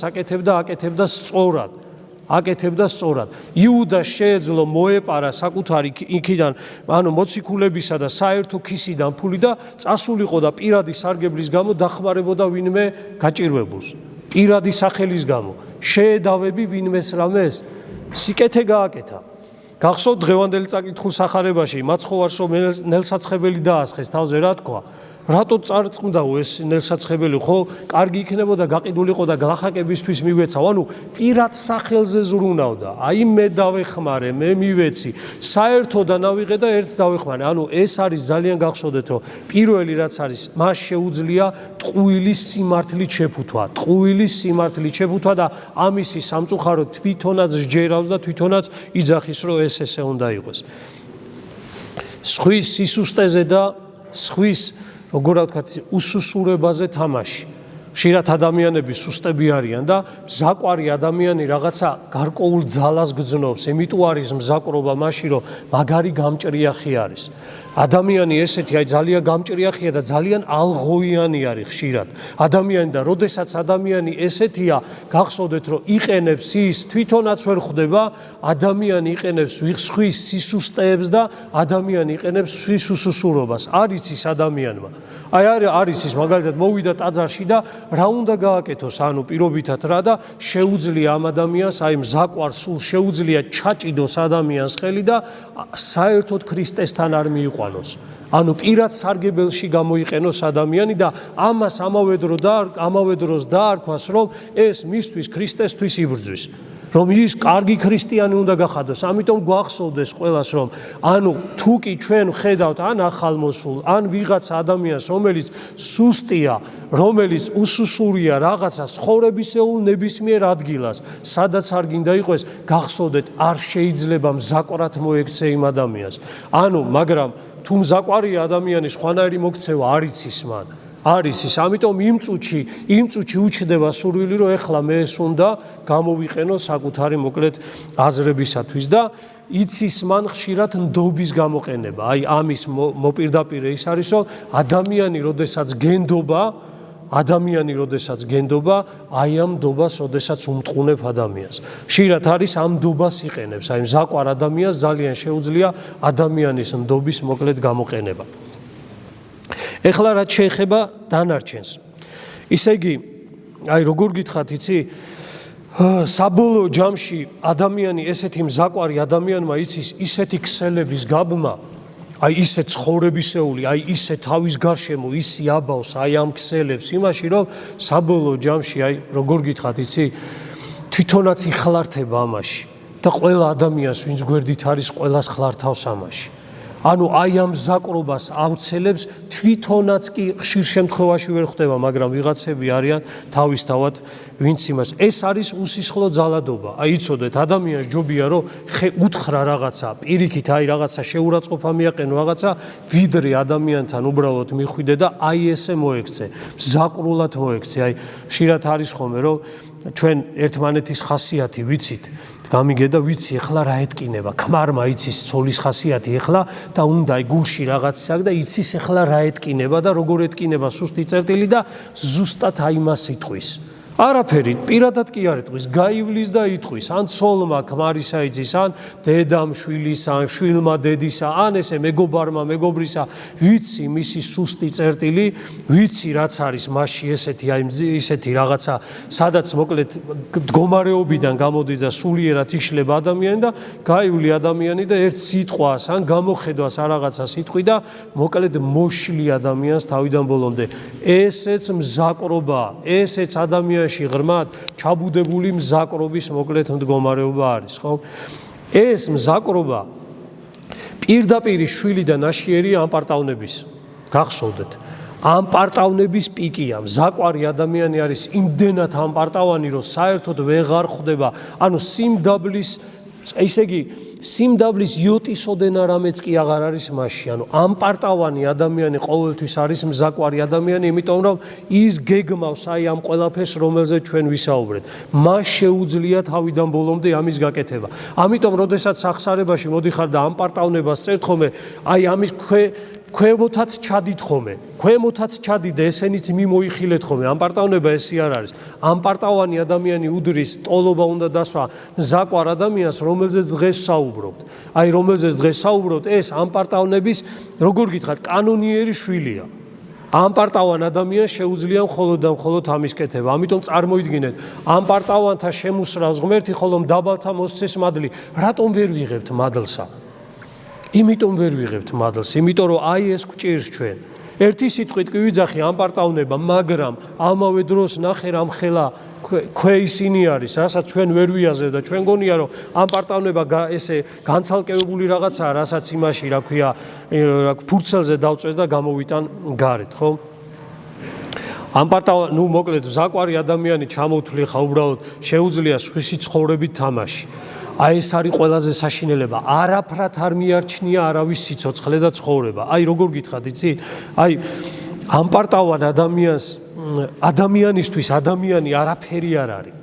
აკეთებდა სწორად. იუდა შეეძლო მოეპარა საკუთარი იქიდან, ანუ მოციქულებისა და საერთო ქისიდან ფული და წასულიყო და პირადი სარგებლის გამო დახმარებოდა ვინმე გაჭირვებულს. პირადი სახელის გამო შეედავები ვინმეს რამეს სიკეთე გააკეთა. გახსოვთ დღევანდელი წაკითხვის სახარებაში მაცხოვარს რომ ნელსაცხებელი დაასხეს თავზე რა თქვა? რატო წარწმდაო ეს ნელსაცხებელი? ხო, კარგი იქნებოდა გაყიდულიყო და გლახაკებისთვის მივეცავ. ანუ პირად სახელზე ზრუნავდა. აი მე დავეხმარე, მე მივეცი. საერთოდან ავიღე და ერთს დავეხმარე. ანუ ეს არის ძალიან გახსოვდეთ, რომ პირველი რაც არის, მას შეუძლია ტყუილის სიმართლით შეფუთვა და ამისი სამწუხაროდ თვითონაც სჯერავს და თვითონაც იძახის, რომ ეს ესე უნდა იყოს. სხვის სისუსტეზე და სხვის როგორ ვთქვათ, უსუსურებაზე თამაში. ხშირად ადამიანები სუსტები არიან და მზაკვარი ადამიანი რაღაცა გარკვეულ ძალას გძნობს. იმიტომ არის მზაკრობა მაშინ, რომ მაგარი გამჭრიახი არის. ადამიანი ესეთი აი ძალიან გამჭრიახია და ძალიან ალღოიანი არის ხშირად. ადამიანი და როდესაც ადამიანი ესეთია, გახსოვდეთ, რომ იყენებს ის თვითონაც ვერ ხვდება, ადამიანი იყენებს სხვის სისუსტეებს და ადამიანი იყენებს სხვის უსუსურობას. არის ის ადამიანმა. აი არის ის მაგალითად მოვიდა ტაძარში და რა უნდა გააკეთოს, ანუ პირობითად რა და შეუძლია ამ ადამიანს, აი მზაკვარს სულ შეუძლია ჩაჭიდოს ადამიანს ხელი და საერთოდ ქრისტესთან არ მიიყვანოს. ანუ პირად სარგებელში გამოიყენოს ადამიანი და ამას ამავე დროს დაარქვას, რომ ეს მისთვის ქრისტესთვის იბრძვის. რომ ის კარგი ქრისტიანი უნდა გახადოს. ამიტომ გვახსოვდეს ყველას, რომ ანუ თუ კი ჩვენ ხედავთ ან ახალმოსულ, ან ვიღაცა ადამიანს, რომელიც სუსტია, რომელიც უსუსურია რაღაცა ცხოვრებისეულ ნებისმიერ ადგილას, სადაც არ გინდა იყოს, გახსოვდეთ, არ შეიძლება მზაკვარად მოექცე იმ ადამიანს. ანუ მაგრამ თუ მზაკვარია ადამიანი სხვანაირი მოქცევა არ იცის მან. არის ის, ამიტომ იმ წუთში უჩნდება სურვილი, რომ ეხლა მე ეს უნდა გამოვიყენო საკუთარი მოკლედ აზრებისათვის და იცის მან ხშირად ნდობის გამოყენება. აი ამის მოპირდაპირე ის არის, რომ ადამიანი როდესაც გენდობა, აი ამ ნდობას როდესაც უმტყუნებ ადამიანს. ხშირად არის ამ ნდობას იყენებს, აი მზაკვარ ადამიანს ძალიან შეუძლია ადამიანის ნდობის მოკლედ გამოყენება. ეხლა რაც შეეხება დანარჩენს. ისე იგი, აი როგორ გითხრათ, იცი, საბოლოო ჯამში ადამიანი ესეთი მზაკვარი ადამიანმა იცის ისეთი ქსელების გაბმა, აი ისე ცხოვრებისეული, აი ისე თავის გარშემო ისი აბავს აი ამ ქსელებს იმაში, რომ საბოლოო ჯამში აი როგორ გითხრათ, იცი, თვითონაც იხლართება ამაში და ყველა ადამიანს ვინც გვერდით არის, ყველას ხლართავს ამაში. ანუ აი ამ ზაკრობას ავრცელებს თვითონაც კი ხშირ შემთხვევაში ვერ ხდება, მაგრამ ვიღაცები არიან თავისთავად ვინც იმას. ეს არის უსისხლო ძალადობა. აი იცოდეთ, ადამიანს ჯობია რომ უთხრა რაღაცა, პირიქით აი რაღაცა შეურაცხყოფა მიაყენო რაღაცა, ვიდრე ადამიანთან უბრალოდ მიხვიდე და აი ესე მოექცე, ზაკრულად მოექცე. აი ხშირად არის ხოლმე რომ ჩვენ ერთმანეთის ხასიათი ვიცით, გამიგე და ვიცი ეხლა რა ეთკინება, ქმარმა იცის ცოლის ხასიათი ეხლა და უნდა აი გულში რაღაც ისაკ და იცის ეხლა რა ეთკინება და როგორ ეთკინება სუსტი წერტილი და ზუსტად აი მას იტყვის. არაფერი პირადად კი არ იტყვის, გაივლის და იტყვის, ან ცოლმა ქმარისა იცის, ან დედამ შვილისა, ან შვილმა დედისა, ან ესე მეგობარმა მეგობრისა, ვიცი მისი სუსტი წერტილი, ვიცი რაც არის მასში ესეთი აი ისეთი რაღაცა, სადაც მოკლედ მდგომარეობიდან გამოდის და სულიერად იშლება ადამიანი და გაივლი ადამიანი და ერთ სიტყვას, ან გამოხედვას არ რაღაცას იტყვი და მოკლედ მოშლი ადამიანს თავიდან ბოლომდე. ესეც მზაკრობაა, ესეც ადამიანს ღრმად ჩაბუდებული მზაკრობის მოკლედ მდგომარეობა არის, ხო? ეს მზაკრობა პირდაპირ შვილი და ნაშიერია ამ პარტავნების. გახსოვდეთ, ამ პარტავნების პიკია, მზაკვარი ადამიანი არის იმდენად ამ პარტავანი, რომ საერთოდ ვეღარ ხვდება, ანუ სიმდაბლის, ესე იგი, სიმდაბლის იოტისოდენ არამეც კი აღარ არის მასში. ანუ ამ პარტავანი ადამიანი ყოველთვის არის მზაკვარი ადამიანი, იმიტომ რომ ის გეგმავს აი ამ ყველაფერს, რომელზეც ჩვენ ვისაუბრეთ. მას შეუძლია თავიდან ბოლომდე ამის გაკეთება. ამიტომ, როდესაც სახსარებაში მოდიხარ და ამ პარტავნებას წერთ ხოლმე, აი ამის ქვემოთაც ჩადით ხოლმე, ქვემოთაც ჩადით და ესენიც მიმოიხილეთ ხოლმე. ამ პარტავნება ესე არ არის. ამ პარტავანი ადამიანი უდრის ტოლობა უნდა დასვა მზაკვარ ადამიანს, რომელზეც დღეს საუბრობთ. აი რომელზეც დღეს საუბრობთ, ეს ამ პარტავნების, როგორ გითხრათ, კანონიერი შვილია. ამ პარტავან ადამიანს შეუძლია მხოლოდ და მხოლოდ ამის კეთება. ამიტომ წარმოიდგინეთ, ამ პარტავანთა შემოსრავს ღმერთი, ხოლო დაბალთა მოსცეს მადლი. რატომ ვერ ვიღებთ მადლსა? იმიტომ ვერ ვიღებთ მადლს, იმიტომ რომ აი ეს გვჭირს ჩვენ. ერთი სიტყვით კი ვიძახი ამ პარტავნება, მაგრამ ამავე დროს ნახე რამ ხელა ისინი არის, რასაც ჩვენ ვერ ვიაზრებთ და ჩვენ გონია რომ ამ პარტავნება ესე განცალკევებული რაღაცაა, რასაც იმაში, რა ქვია, ფურცელზე დავწვეს და გამოვიტან გარეთ, ხო? ამ პარტავა, ნუ მოკლედ ზაკვარი ადამიანი ჩამოვთვლი ხა უბრალოდ შეუძლია სხვისი ცხოვრებით თამაში. აი ეს არის ყველაზე საშინელება. არაფრად არ მიარჩნია არავის სიცოცხლე და ცხოვრება. აი როგორ გითხრათ, იცი? აი ამ პარტავან ადამიანისთვის ადამიანი არაფერი არ არის.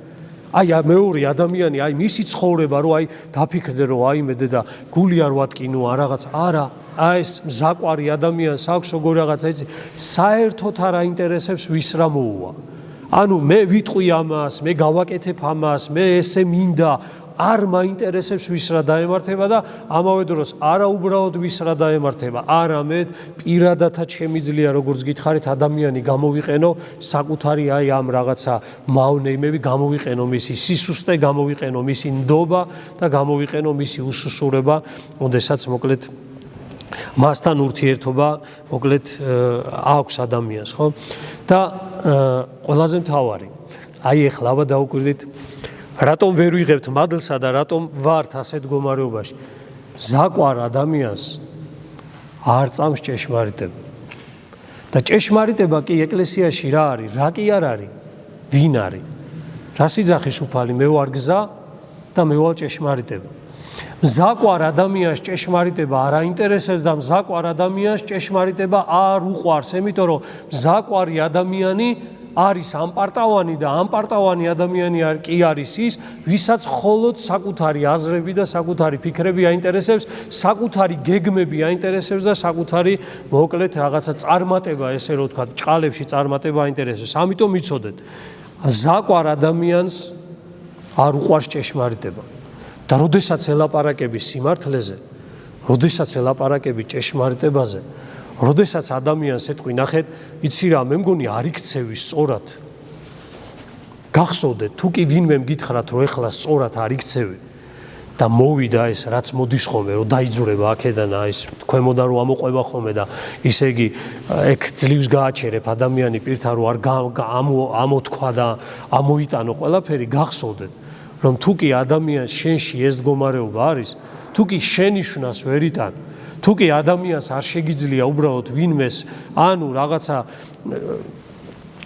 აი მეორე ადამიანი, აი მისი ცხოვრება, რომ აი დაფიქრდე, რომ აიმედე და გული არ ვატკინო ან რაღაც, არა. აი ეს მზაკვარი ადამიანს აქვს როგორ რაღაცა, იცი? საერთოდ არ აინტერესებს ვის რა მოუვა. ანუ მე ვიტყვი ამას, მე გავაკეთებ ამას, მე ესე მინდა არ მაინტერესებს ვის რა დაემართება და ამავე დროს არა უბრალოდ ვის რა დაემართება, არამედ პირადადაც შემიძლია როგორც გითხარით ადამიანი გამოვიყენო საკუთარი აი ამ რაღაცა მავნეიმები, გამოვიყენო მისი სისუსტე, გამოვიყენო მისი ნდობა და გამოვიყენო მისი უსუსურება, ოდესაც მოკლედ მასთან ურთიერთობა მოკლედ აქვს ადამიანს, ხო? და ყველაზე მთავარი, აი ეხლა აბა დაუკვირდით რატომ ვერ ვიღებთ მადლსა და რატომ ვართ ასეთ მდგომარეობაში? ზაკვარ ადამიანს არ წამს ჭეშმარიტება. და ჭეშმარიტება კი ეკლესიაში რა არის? რა კი არ არის? ვინ არის? რა სიძახის უფალი? მე ვარ გზა და მე ვარ ჭეშმარიტება. მზაკვარ ადამიანს ჭეშმარიტება არ აინტერესებს და მზაკვარ ადამიანს ჭეშმარიტება არ უყვარს, იმიტომ რომ მზაკვარი ადამიანი არის ამ პარტავანი და ამ პარტავანი ადამიანი კი არის ის, ვისაც მხოლოდ საკუთარი აზრები და საკუთარი ფიქრები აინტერესებს, საკუთარი გეგმები აინტერესებს და საკუთარი მოკლედ რაღაცა წარმატება, ესე რომ ვთქვათ, ჭყალებში წარმატება აინტერესებს. ამიტომ იცოდეთ, ზაკვარ ადამიანს არ უყვარს ჭეშმარიტება. და როდესაც ელაპარაკები სიმართლეზე, როდესაც ელაპარაკები ჭეშმარიტებაზე, როდესაც ადამიანს ეთქვი, ნახეთ, იცი რა, მე მგონი არ იქცევი სწორად. გახსოვდეთ, თუ კი ვინმე მგითხრათ, რომ ეხლა სწორად არ იქცევი და მოვიდა ეს, რაც მოდის ხოლმე, რომ დაიძურება აქედან ეს ქვემოდან რომ ამოყვება ხოლმე და ისე იგი ეგ ძლივს გააჩერებ ადამიანი პირთა რომ არ ამოთქვა და ამოიტანო ყველაფერი, გახსოვდეთ, რომ თუ კი ადამიანს შენში ეს მდგომარეობა არის, თუ კი შენიშვნას ვერ იტან თუ კი ადამიანს არ შეგიძლია უბრალოდ ვინმეს ანუ რაღაცა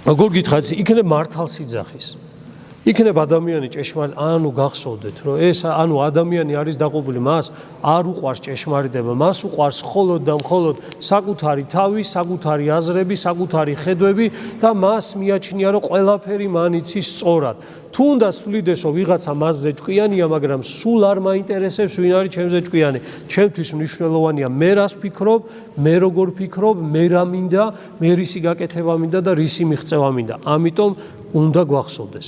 როგორ გითხრათ იქნებ მართალსიძახის იქნებ ადამიანი ჭეშმარიტ ანუ გახსოვდეთ რომ ეს ანუ ადამიანი არის დაყოფილი მას არ უყვარს ჭეშმარიტება მას უყვარს მხოლოდ და მხოლოდ საკუთარი თავი საკუთარი აზრები საკუთარი ხედვები და მას მიაჩნია რომ ყველაფერი მან იცის სწორად თუნდაც თვლიდეს რომ ვიღაცა მასზე ჭკვიანია მაგრამ სულ არ მაინტერესებს ვინ არის ჩემზე ჭკვიანი ჩემთვის მნიშვნელოვანია მე რას ფიქრობ მე როგორ ფიქრობ მე რა მინდა მე რისი გაკეთება მინდა და რისი მიღწევა მინდა ამიტომ უნდა გვახსოვდეს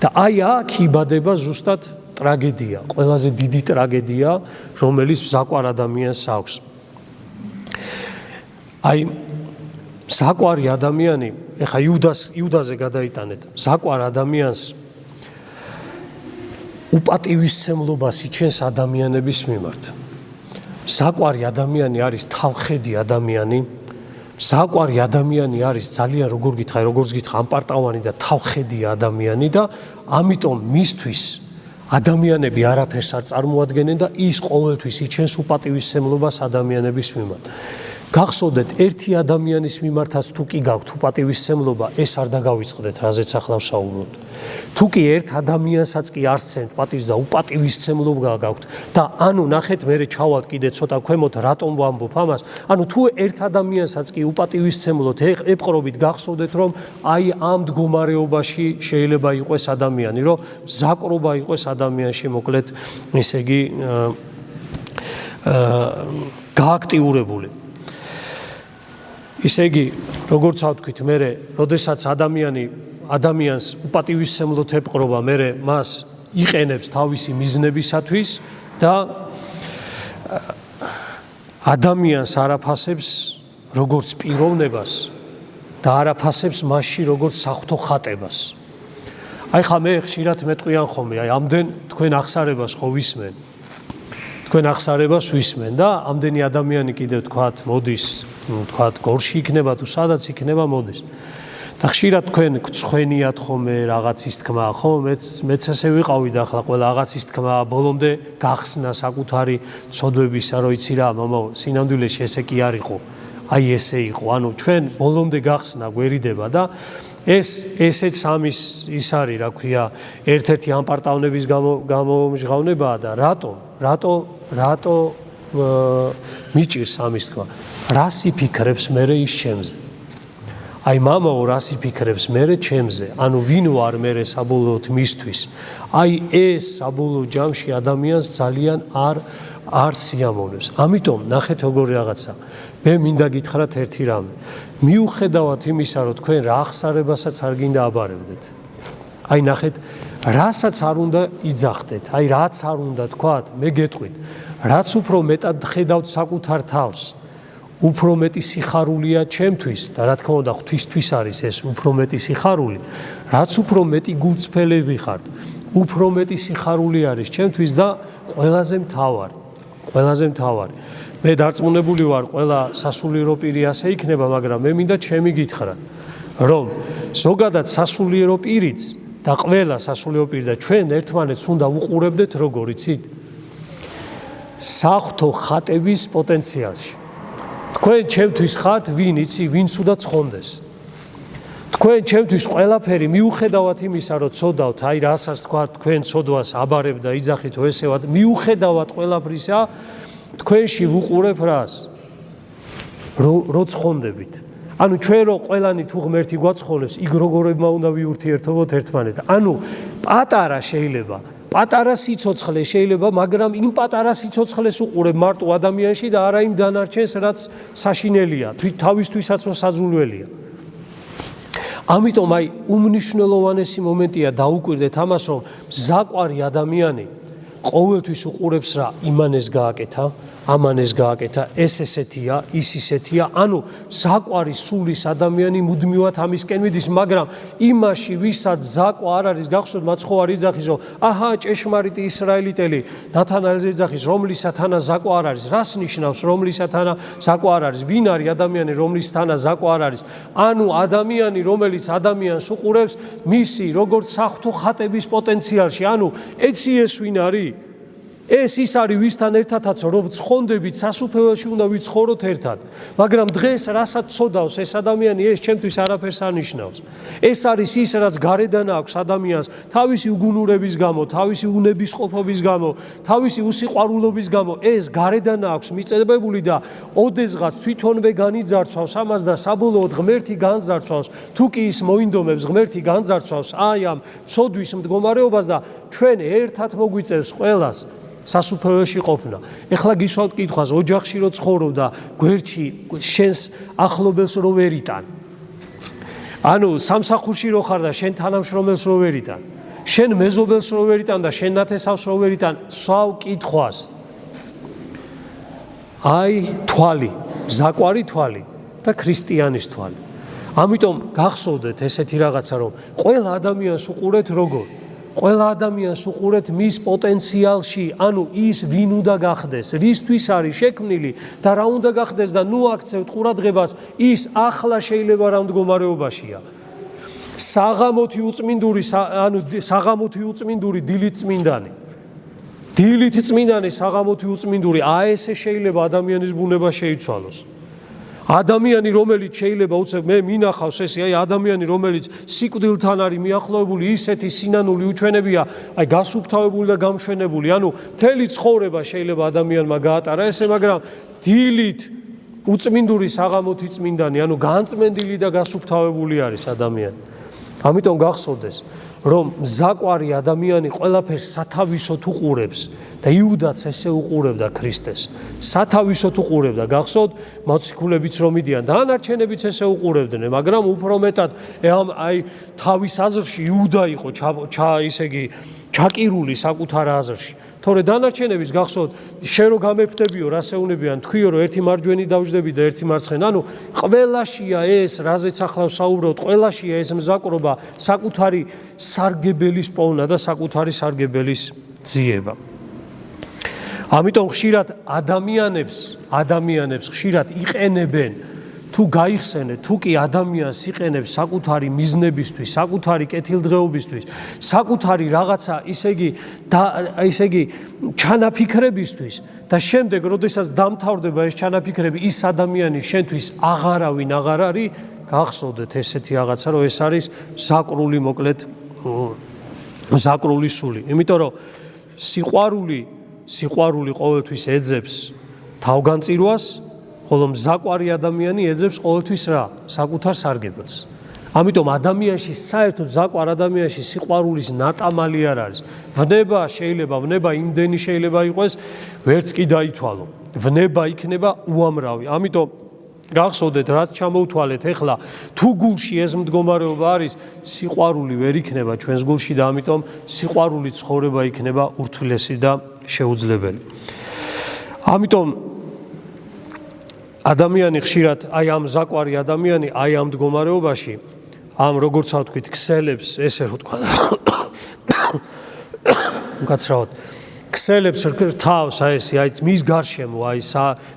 და აი აქ იბადება ზუსტად ტრაგედია, ყველაზე დიდი ტრაგედია, რომელიც საყვარ ადამიანს აქვს. აი საყვარი ადამიანი, ეხა იუდაზე გადაიტანეთ, საყვარ ადამიანს უპატივისცემლობას იჩენს ადამიანების მიმართ. საყვარი ადამიანი არის თავხედი ადამიანი, საყვარი ადამიანი არის ძალიან როგორც გითხრა ამპარტავანი და თავხედი ადამიანი და ამიტომ მისთვის ადამიანები არაფერს არ წარმოადგენენ და ის ყოველთვის იჩენს უპატივისცემლობას ადამიანების მიმართ. გახსოვდეთ ერთი ადამიანის მიმართაც თუ კი გაქვთ უპატივისცემლობა, ეს არ დაგავიწყდეთ, რაზეც ახლა ვსაუბრობთ. თუ კი ერთ ადამიანსაც კი არ სცემთ პატივს და უპატივისცემლობა გაქვთ და ანუ ნახეთ მერე ჩავალთ კიდე ცოტა ქვემოთ რატომ ვამბობ ამას, ანუ თუ ერთ ადამიანსაც კი უპატივისცემლოთ, ეპყრობით გახსოვდეთ რომ აი ამ მდგომარეობაში შეიძლება იყოს ადამიანი, რომ ზაკრობა იყოს ადამიანში მოკლედ, ესე იგი გააქტიურებული. ისე იგი, როგორც ავთქვით, მერე, როდესაც ადამიანს უპატივისცემლოთ ეპყრობა, მერე მას იყენებს თავისი მიზნებისათვის და ადამიანს არაფასებს როგორც პიროვნებას და არაფასებს მასში როგორც საღვთო ხატებას. აი ხა მე ხშირად მეტყვიან ხოლმე, აი ამდენ თქვენ აღსარებას ხო ვისმენ. თქვენ აღსარებას ვისმენ და ამდენი ადამიანი კიდევ თქვათ მოდის, თქვათ გორში იქნება თუ სადაც იქნება მოდის. და ხშირად თქვენ გწხვენიათ ხოლმე რაღაცის თქმა, ხო? მეც ესე ვიყავი და ახლა ყველა რაღაცის თქმა ბოლომდე გახსნა საკუთარი ცოდვებისა, რომ იცი რა, მამა, სინამდვილეში ესე კი არ იყო. აი ესე იყო. ანუ ჩვენ ბოლომდე გახსნა გვერიდება და ესეც ამის ის არის, რა ქვია, ერთ-ერთი ამპარტავნების გამომჟღავნებაა და რატო მიჭირს ამის თქვა? რას იფიქრებს მერე ის ჩემზე? აი მამაო რას იფიქრებს მერე ჩემზე? ანუ ვინ ვარ მერე საბოლოოდ მისთვის? აი ეს საბოლოო ჯამში ადამიანს ძალიან არ სიამოვნებს. ამიტომ ნახეთ როგორი რაღაცა. მე მინდა გითხრათ ერთი რამე. მიუხედავად იმისა, რომ თქვენ რა აღსარებასაც არ გინდა აბარებდეთ. აი ნახეთ, რასაც არ უნდა იძახდეთ, აი რაც არ უნდა თქვათ, მე გეტყვით, რაც უფრო მეტად ხედავთ საკუთარ თავს, უფრო მეტი სიხარულია ჩემთვის და რა თქმა უნდა ღვთისთვის არის ეს უფრო მეტი სიხარული, რაც უფრო მეტი გულწრფელები ხართ, უფრო მეტი სიხარული არის ჩემთვის და ყველაზე მთავარი. მე დარწმუნებული ვარ, ყველა სასულიერო პირი ასე იქნება, მაგრამ მე მინდა ჩემი გითხრათ, რომ ზოგადად სასულიერო პირიც და ყველა სასულიერო პირი და ჩვენ ერთმანეთს უნდა ვუყურებდეთ როგორ იცით? საღვთო ხატების პოტენციალში. თქვენ ჩემთვის ხართ ვინ იცი, ვინც უნდა ცხონდეს. თქვენ ჩემთვის ყველაფერი მიუხედავად იმისა, რომ ცოდავთ, აი რასაც თქვა, თქვენ ცოდვას აბარებ და იძახით ესევად, მიუხედავად ყველაფრისა, თქვენში ვუყურებ რას? რო ცხონდებით. ანუ ჩვენ რო ყველანი თუ ღმერთი გვაცხონებს, იქ როგორებმა უნდა ვიურთიერთობოთ ერთმანეთთან. ანუ პატარა შეიძლება, პატარა სიცოცხლე შეიძლება, მაგრამ იმ პატარა სიცოცხლეს უყურებ მარტო ადამიანში და არა იმ დანარჩენს, რაც საშინელია, თავისთვისაც საძულველია. ამიტომ აი უმნიშვნელოვანესი მომენტია დაუკვირდეთ ამას, რომ ზაყვარი ადამიანი ყოველთვის უყურებს რა იმანეს გააკეთა, ამანეს გააკეთა, ეს ესეთია, ის ისეთია, ანუ ზაყვარი სულის ადამიანი მუდმივად ამისკენ მიდის, მაგრამ იმაში ვისაც ზაკვა არ არის, გახსოვთ მაცხოვარ იძახის, რომ აჰა ჭეშმარიტი ისრაელიტელი ნათანაელზე იძახის, რომლისათანა ზაკვა არ არის, რას ნიშნავს რომლისათანა ზაკვა არ არის, ვინ არის ადამიანი რომლისთანა ზაკვა არ არის, ანუ ადამიანი რომელიც ადამიანს უყურებს მისი როგორც საღვთო ხატების პოტენციალში, ანუ ეცი ეს ვინ არის? ეს ის არის ვისთან ერთადაც რომ ვცხონდებით სასუფეველში უნდა ვიცხოვროთ ერთად მაგრამ დღეს რასაც ცოდავს ეს ადამიანი ეს ჩემთვის არაფერს არნიშნავს ეს არის ის რაც გარედან აქვს ადამიანს თავისი უგუნურების გამო თავისი უნებისყოფობის გამო თავისი უსიყვარულობის გამო ეს გარედან აქვს მიწებებული და ოდესღაც თვითონვე განიძარცვავს ამას და საბოლოოდ ღმერთი განძარცვავს თუ კი ის მოინდომებს ღმერთი განძარცვავს აი ამ ცოდვის მდგომარეობას და ჩვენ ერთად მოგვიწევს ყველას სასუფეველში ყოფნა. ეხლა გისვავთ კითხვას, ოჯახში რო ცხოვრობ და გვერდში შენს ახლობელს რო ვერ იტან. ანუ სამსახურში რო ხარ და შენ თანამშრომელს რო ვერ იტან. შენ მეზობელს რო ვერ იტან და შენ ნათესავს რო ვერ იტან, სვავ კითხვას. აი თვალი, ზაკვარი თვალი და ქრისტიანის თვალი. ამიტომ გახსოვდეთ ესეთი რაღაცა რომ ყველა ადამიანს უყურეთ როგორ ყველა ადამიანს უყურეთ მის პოტენციალში, ანუ ის ვინ უნდა გახდეს, რისთვის არის შექმნილი და რა უნდა გახდეს და ნუ აქცევთ ყურადღებას ის ახლა შეიძლება რა მდგომარეობაშია. საღამოთი უწმინდური, ანუ საღამოთი უწმინდური დილით წმინდანი. დილით წმინდანი საღამოთი უწმინდური, აი ესე შეიძლება ადამიანის ბუნება შეიცვალოს. ადამიანი რომელიც შეიძლება უცებ მე მინახავს ესე აი ადამიანი რომელიც სიკვდილთან არის მიახლოებული ისეთი სინანული უჩვენებია აი გასუფთავებული და გამშვენებული ანუ მთელი ცხოვრება შეიძლება ადამიანმა გაატარა ესე მაგრამ დილით უწმინდური საღამოთი წმინდანი ანუ განწმენდილი და გასუფთავებული არის ადამიანი ამიტომ გახსოვდეს რომ ზაკვარი ადამიანი ყველაფერს სათავისოდ უყურებს და იუდაც ესე უყურებდა ქრისტეს. სათავისოდ უყურებდა, გახსოვთ, მოციქულებიც რომ მიდიან, დანარჩენებიც ესე უყურებდნენ, მაგრამ უფრო მეტად აი თავის აზრში იუდა იყო ისე იგი ჩაკირული საკუთარ აზრში. თორე დანარჩენებიც გახსოვთ, შენ რო გამეფდებიო, რასეუნებიან, თქვიო რომ ერთი მარჯვენი დავждები და ერთი მარცხენა, ანუ ყველაშია ეს, რაზეც ახლა ვსაუბრობთ, ყველაშია ეს მზაკრობა, საკუთარი სარგებელის პოვნა და საკუთარი სარგებელის ძიება. ამიტომ ხშირად ადამიანებს ხშირად იყენებენ თუ გაიხსენეთ თუ კი ადამიანს იყენებს საკუთარი მიზნებისთვის, საკუთარი კეთილდღეობისთვის, საკუთარი რაღაცა ისე იგი ჩანაფიქრებისთვის და შემდეგ როდესაც დამთავრდება ეს ჩანაფიქრები ის ადამიანი შენთვის აღარავინ აღარ არის, გახსოვდეთ ესეთი რაღაცა რომ ეს არის ზაკრული მოკლედ ზაკრული სული. იმიტომ რომ სიყვარული ყოველთვის ეძებს თავგანწირვას, ხოლო მზაკვარი ადამიანი ეძებს ყოველთვის რა? საკუთარ სარგებელს. ამიტომ ადამიანში საერთოდ ზაკვარ ადამიანში სიყვარულის ნატამალი არ არის. ვნება იმდენი შეიძლება იყოს, ვერც კი დაითვალო. ვნება იქნება უამრავი. ამიტომ გახსოვდეთ, რაც ჩამოუთვალეთ ეხლა, თუ გულში ეს მდგომარეობა არის, სიყვარული ვერ იქნება ჩვენს გულში და ამიტომ სიყვარული ცხოვრება იქნება ურთულესი და შეუძლებელი. ამიტომ ადამიანი ხშირად აი ამ ზაკვარი ადამიანი აი ამ მდგომარეობაში ამ როგორც ვთქვით ქსელებს ესე რო თქვა უკაცრავად ქსელებს რთავს აი ეს აი მის გარშემო აი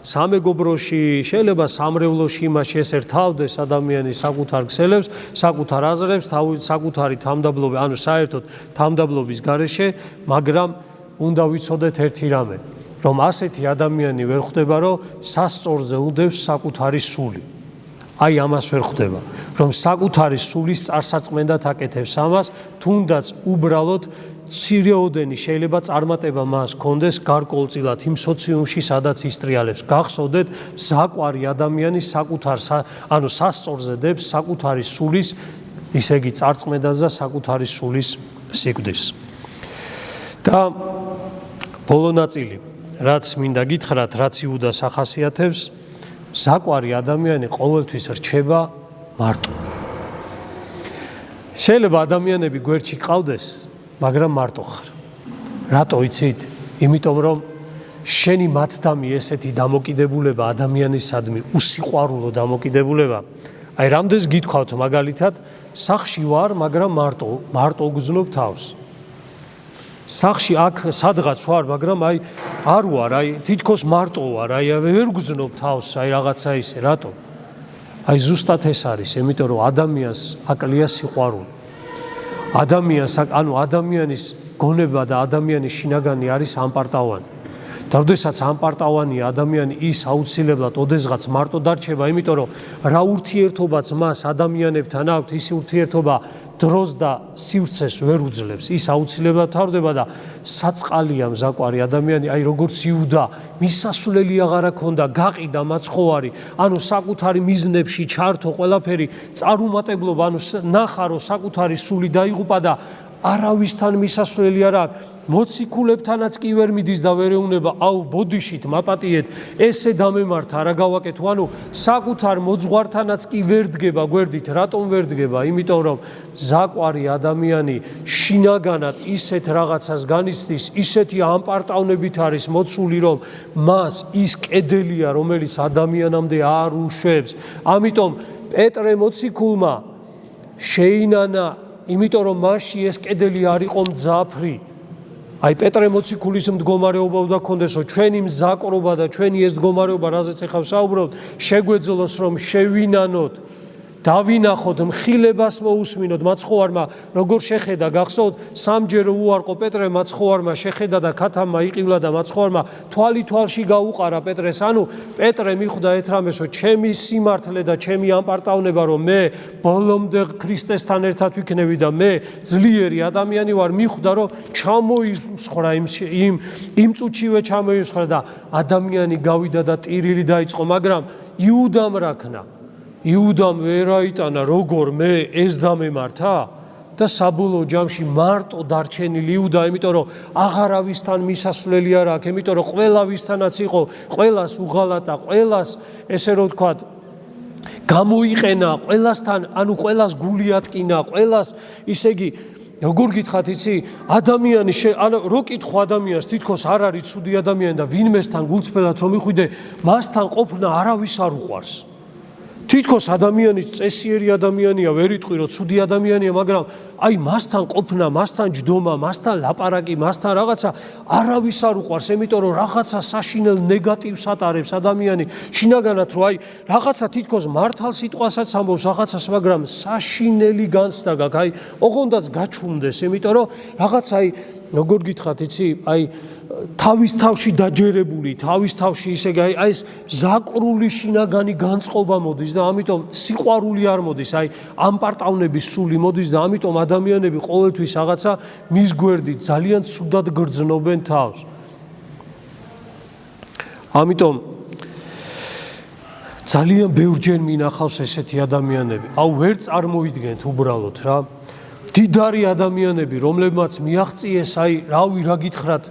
სამეგობროში შეიძლება სამრევლოში იმაში ესე რთავდეს ადამიანი საკუთარ ქსელებს საკუთარ აზრებს საკუთარი თამდაბლობი ანუ საერთოდ თამდაბლობის გარეშე მაგრამ უნდა ვიცოდეთ ერთი რამე რომ ასეთი ადამიანი ვერ ხვდება რომ სასწორზე უდევს საკუთარი სული აი ამას ვერ ხვდება რომ საკუთარი სულის წარსაწმენდად აკეთებს ამას თუნდაც უბრალოდ ცირეოდენი შეიძლება წარმატება მას კონდეს გარკვეულწილად იმ სოციუმში სადაც ისტრიალებს გახსოვდეთ ზაკვარი ადამიანი საკუთარ ანუ სასწორზე დებს საკუთარი სულის ისე იგი წარწმენდას და საკუთარი სულის სიკვდილს და ბოლო ნაწილი რაც მინდა გითხრათ, რაც იუდას ახასიათებს, ზაკვარი ადამიანი ყოველთვის რჩება მარტო. შეიძლება ადამიანები გვერდში ყავდეს, მაგრამ მარტო ხარ. რატო იცით? იმიტომ რომ შენი მათდამი ესეთი დამოკიდებულება ადამიანისადმი, უსიყვარულო დამოკიდებულება. აი რამდენს გითხოვთ მაგალითად, სახში ვარ, მაგრამ მარტო გძნობ თავს. სახში აქ სადღაც ვარ, მაგრამ აი არ ვარ, აი თითქოს მარტო ვარ, აი ვერ გძნობ თავს, აი რაღაცა ისე, რატო? აი ზუსტად ეს არის, იმიტომ რომ ადამიანს აკლია სიყვარული. ადამიანის გონება და ადამიანის შინაგანი არის ამპარტავანი. და როდესაც ამპარტავანია ადამიანი ის აუცილებლად ოდესღაც მარტო დარჩება, იმიტომ რომ რა ურთიერთობაც მას ადამიანებთან აქვს, ის ურთიერთობა დროს და სივრცეს ვერ უძლებს, ის აუცილებლად თავდება და საწყალია მზაკვარი ადამიანი, აი როგორც იუდა, მისასვლელი აღარ ჰქონდა, გაყიდა მაცხოვარი, ანუ საკუთარი მიზნებში ჩართო ყველაფერი, წარუმატებლობა, ანუ ნახა რომ საკუთარი სული დაიღუპა და არავისთან მისასვლელი არ აქვს, მოციქულებთანაც კი ვერ მიდის და ვერ ეუნება, აუ ბოდიშით მაპატიეთ, ესე დამემართა, რა გავაკეთო, ანუ საკუთარ მოძღვართანაც კი ვერ დგება გვერდით, რატომ ვერ დგება? იმიტომ რომ ზაკვარი ადამიანი შინაგანად ისეთ რაღაცას განიცდის, ისეთი ამპარტავნებით არის მოცული, რომ მას ის კედელია, რომელიც ადამიანამდე არ უშვებს. ამიტომ პეტრე მოციქულმა შეინანა, იმიტომ რომ მასში ეს კედელი არ იყო მძაფრი. აი პეტრე მოციქულის მდგომარეობა უნდა გქონდეს, რომ ჩვენი მზაკრობა და ჩვენი ეს მდგომარეობა, რაზეც ახლა ვსაუბრობთ, შეგვეძლოს რომ შევინანოთ, დავინახოთ, მხილებას მოусმინოთ. მაცხოვარმა როგორ შეხედა, გახსოვთ, სამჯერ უარყო პეტრე მაცხოვარმა, შეხედა და ქათამმა იყივლა და მაცხოვარმა თვალში გაუყარა პეტრეს. ანუ პეტრე მიხვდა ერთ რამეს, რომ ჩემი სიმართლე და ჩემი ამპარტავნება, რომ მე ბოლომდე ქრისტესთან ერთად ვიქნები და მე ძლიერი ადამიანი ვარ, მიხვდა რომ ჩამოისხრა იმ წუთშივე ჩამოისხრა და ადამიანი გავიდა და ტირილი დაიწყო, მაგრამ იუდამ რა ქნა? იუდამ ვერ აიტანა, როგორ მე ეს დამემართა და საბოლოო ჯამში მარტო დარჩენილი იუდა, იმიტომ რომ აღარავისთან მისასვლელი არ აქვს, იმიტომ რომ ყველა ვისთანაც იყო, ყველას უღალატა, ყველას ესე რომ ვთქვათ, გამოიყენა, ყველასთან, ანუ ყველას გული ატკინა, ყველას, ისე იგი როგორ გითხრათ, იცი, ადამიანი რო კითხო ადამიანს, თითქოს არ არის ცუდი ადამიანი და ვინმესთან გულწრფელად რომ მიხვიდე, მასთან ყოფნა არავის არ უყვარს. თითქოს ადამიანის წესიერი ადამიანია, ვერ იტყვი რომ ცუდი ადამიანია, მაგრამ აი მასთან ყოფნა, მასთან ჯდომა, მასთან ლაპარაკი, მასთან რაღაცა არავის არ უყვარს, იმიტომ რომ რაღაცა საშინელ ნეგატივს ატარებს ადამიანი შინაგანად, რომ აი რაღაცა თითქოს მართალ სიტყვასაც ამბობს რაღაცას, მაგრამ საშინელი განცდა გაქვს, აი ოღონდაც გაჩუმდეს, იმიტომ რომ რაღაცა აი როგორ გითხრათ, იცი, აი თავის თავში დაჯერებული, თავის თავში ისე აი ეს ზაკრული შინაგანი განწყობა მოდის და ამიტომ სიყვარული არ მოდის, აი ამპარტავნების სული მოდის და ამიტომ ადამიანები ყოველთვის რაღაცა მის გვერდით ძალიან ცუდად გრძნობენ თავს. ამიტომ ძალიან ბევრჯერ მინახავს ესეთი ადამიანები. აუ ვერ წარმოვიდგენთ უბრალოდ რა. დიდარი ადამიანები, რომლებმაც მიაღწიეს, აი, რავი, რა გითხრათ,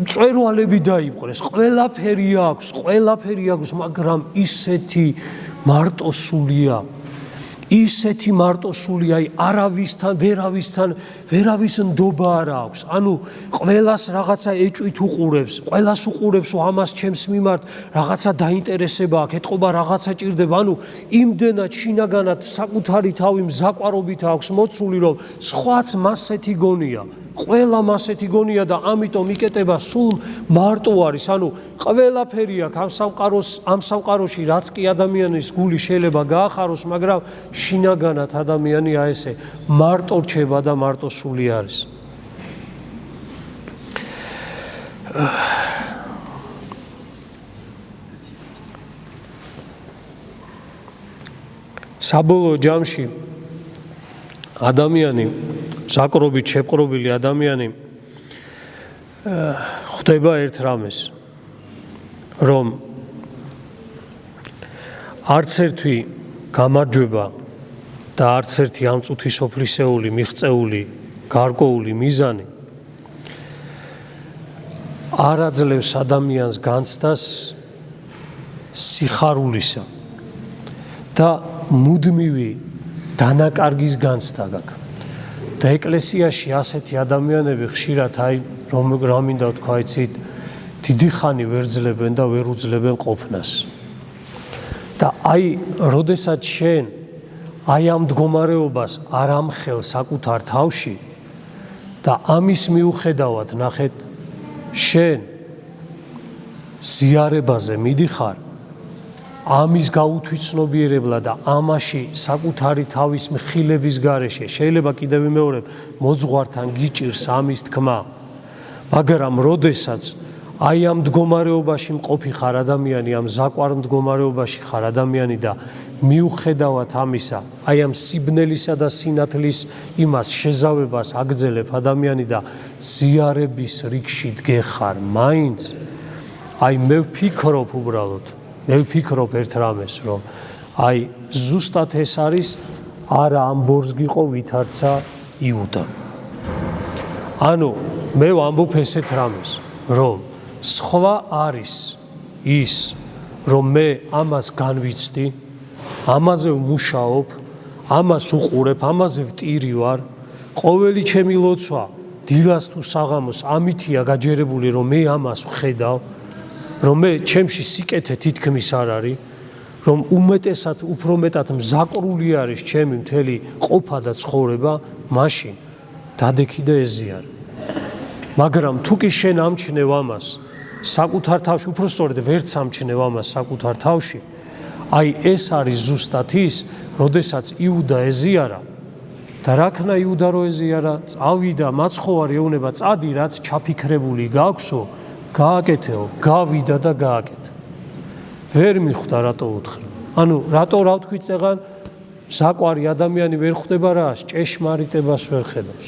მწვერვალები დაიპყრეს, ყველაფერი აქვს, მაგრამ ისეთი მარტო სულია. ისეთი მარტო სული, აი, არავისთან, ვერავის ნდობა არ აქვს. ანუ ყველას რაღაცა ეჭვით უყურებს, ყველას უყურებს, რომ ამას ჩემს მიმართ რაღაცა დაინტერესება აქვს, ეთყობა რაღაცა ჭირდება. ანუ იმდენად შინაგანად საკუთარი თავი მზაკვარობით აქვს მოცული, რომ სხვაც მასეთი გონია. ყველა მასეთი გონია და ამიტომ იკეტება სულ მარტო არის. ანუ ყველაფერი აქვს ამ სამყაროში, რაც კი ადამიანის გული შეიძლება გაახაროს, მაგრამ შინაგანად ადამიანი ესე მარტო რჩება და მარტო სული არის. საბოლოო ჯამში ადამიანი საკრობით შეპყრობილი ადამიანი ხვდება ერთ რამეს, რომ არც ერთი გამარჯვება და არც ერთი ამ წუთის სოფლისეული, მიღწეული, გარკვეული მიზანი არ აძლევს ადამიანს განცდას სიხარულისა და მუდმივი დანაკარგის განცდა გაქვს. და ეკლესიაში ასეთი ადამიანები ხშირად აი რა მინდა ვთქვა, იცით, დიდი ხანი ვერ ძლევენ და ვერ უძლებენ ყოფნას. და აი, როდესაც შენ აი ამ მდგომარეობას არ ამხელ საკუთარ თავში და ამის მიუხედავად ნახეთ, შენ ზიარებაზე მიდიხარ, ამის გაუთვითცნობიერებლა და ამაში საკუთარი თავის მხილების გარეშე შეიძლება კიდევ ვიმეორებ მოძღვართან გიჭირს ამის თქმა, მაგრამ როდესაც აი ამ მდგომარეობაში მყოფი ხარ ადამიანი, ამ ზაკვარ მდგომარეობაში ხარ ადამიანი და მიუხედავად ამისა, აი ამ სიბნელისა და სინათლის იმას შეზავებას აგრძელებ ადამიანი და ზიარების რიგში დგეხარ მაინც, აი მე ვფიქრობ უბრალოდ, მე ვფიქრობ ერთ რამეს, რომ აი ზუსტად ეს არის არა ამ ბორს გიყო ვითარცა იუდა. ანუ მე ვამბობ ესეთ რამეს, რომ სხვა არის ის, რომ მე ამას განვიცდი, ამაზე ვმუშაობ, ამას უყურებ, ამაზე ვტირი ვარ, ყოველი ჩემი ლოცვა დილას თუ საღამოს ამითია გაჯერებული, რომ მე ამას ვხედავ, რომ მე ჩემში სიკეთე თითქმის არ არის, რომ უმეტესად, უფრო მეტად მზაკრული არის ჩემი მთელი ყოფა და ცხოვრება, მაშინ დადექი და ეზიარ. მაგრამ თუ კი შენ ამჩნევ ამას საკუთარ თავში, უფრო სწორედ ვერც ამჩნევ ამას საკუთარ თავში, აი ეს არის ზუსტად ის, როდესაც იუდა ეზიარა და რა ქნა იუდა რო ეზიარა, წავიდა მაცხოვარი ეუბნება, წადი რაც ჩაფიქრებული გააქვსო, გააკეთეო, გავიდა და გააკეთე. ვერ მიხვდა რატო უთხრა. ანუ რატო რა ვთქვით წეგან, საყვარი ადამიანი ვერ ხვდება რას, ჭეშმარიტებას ვერ ხედავს.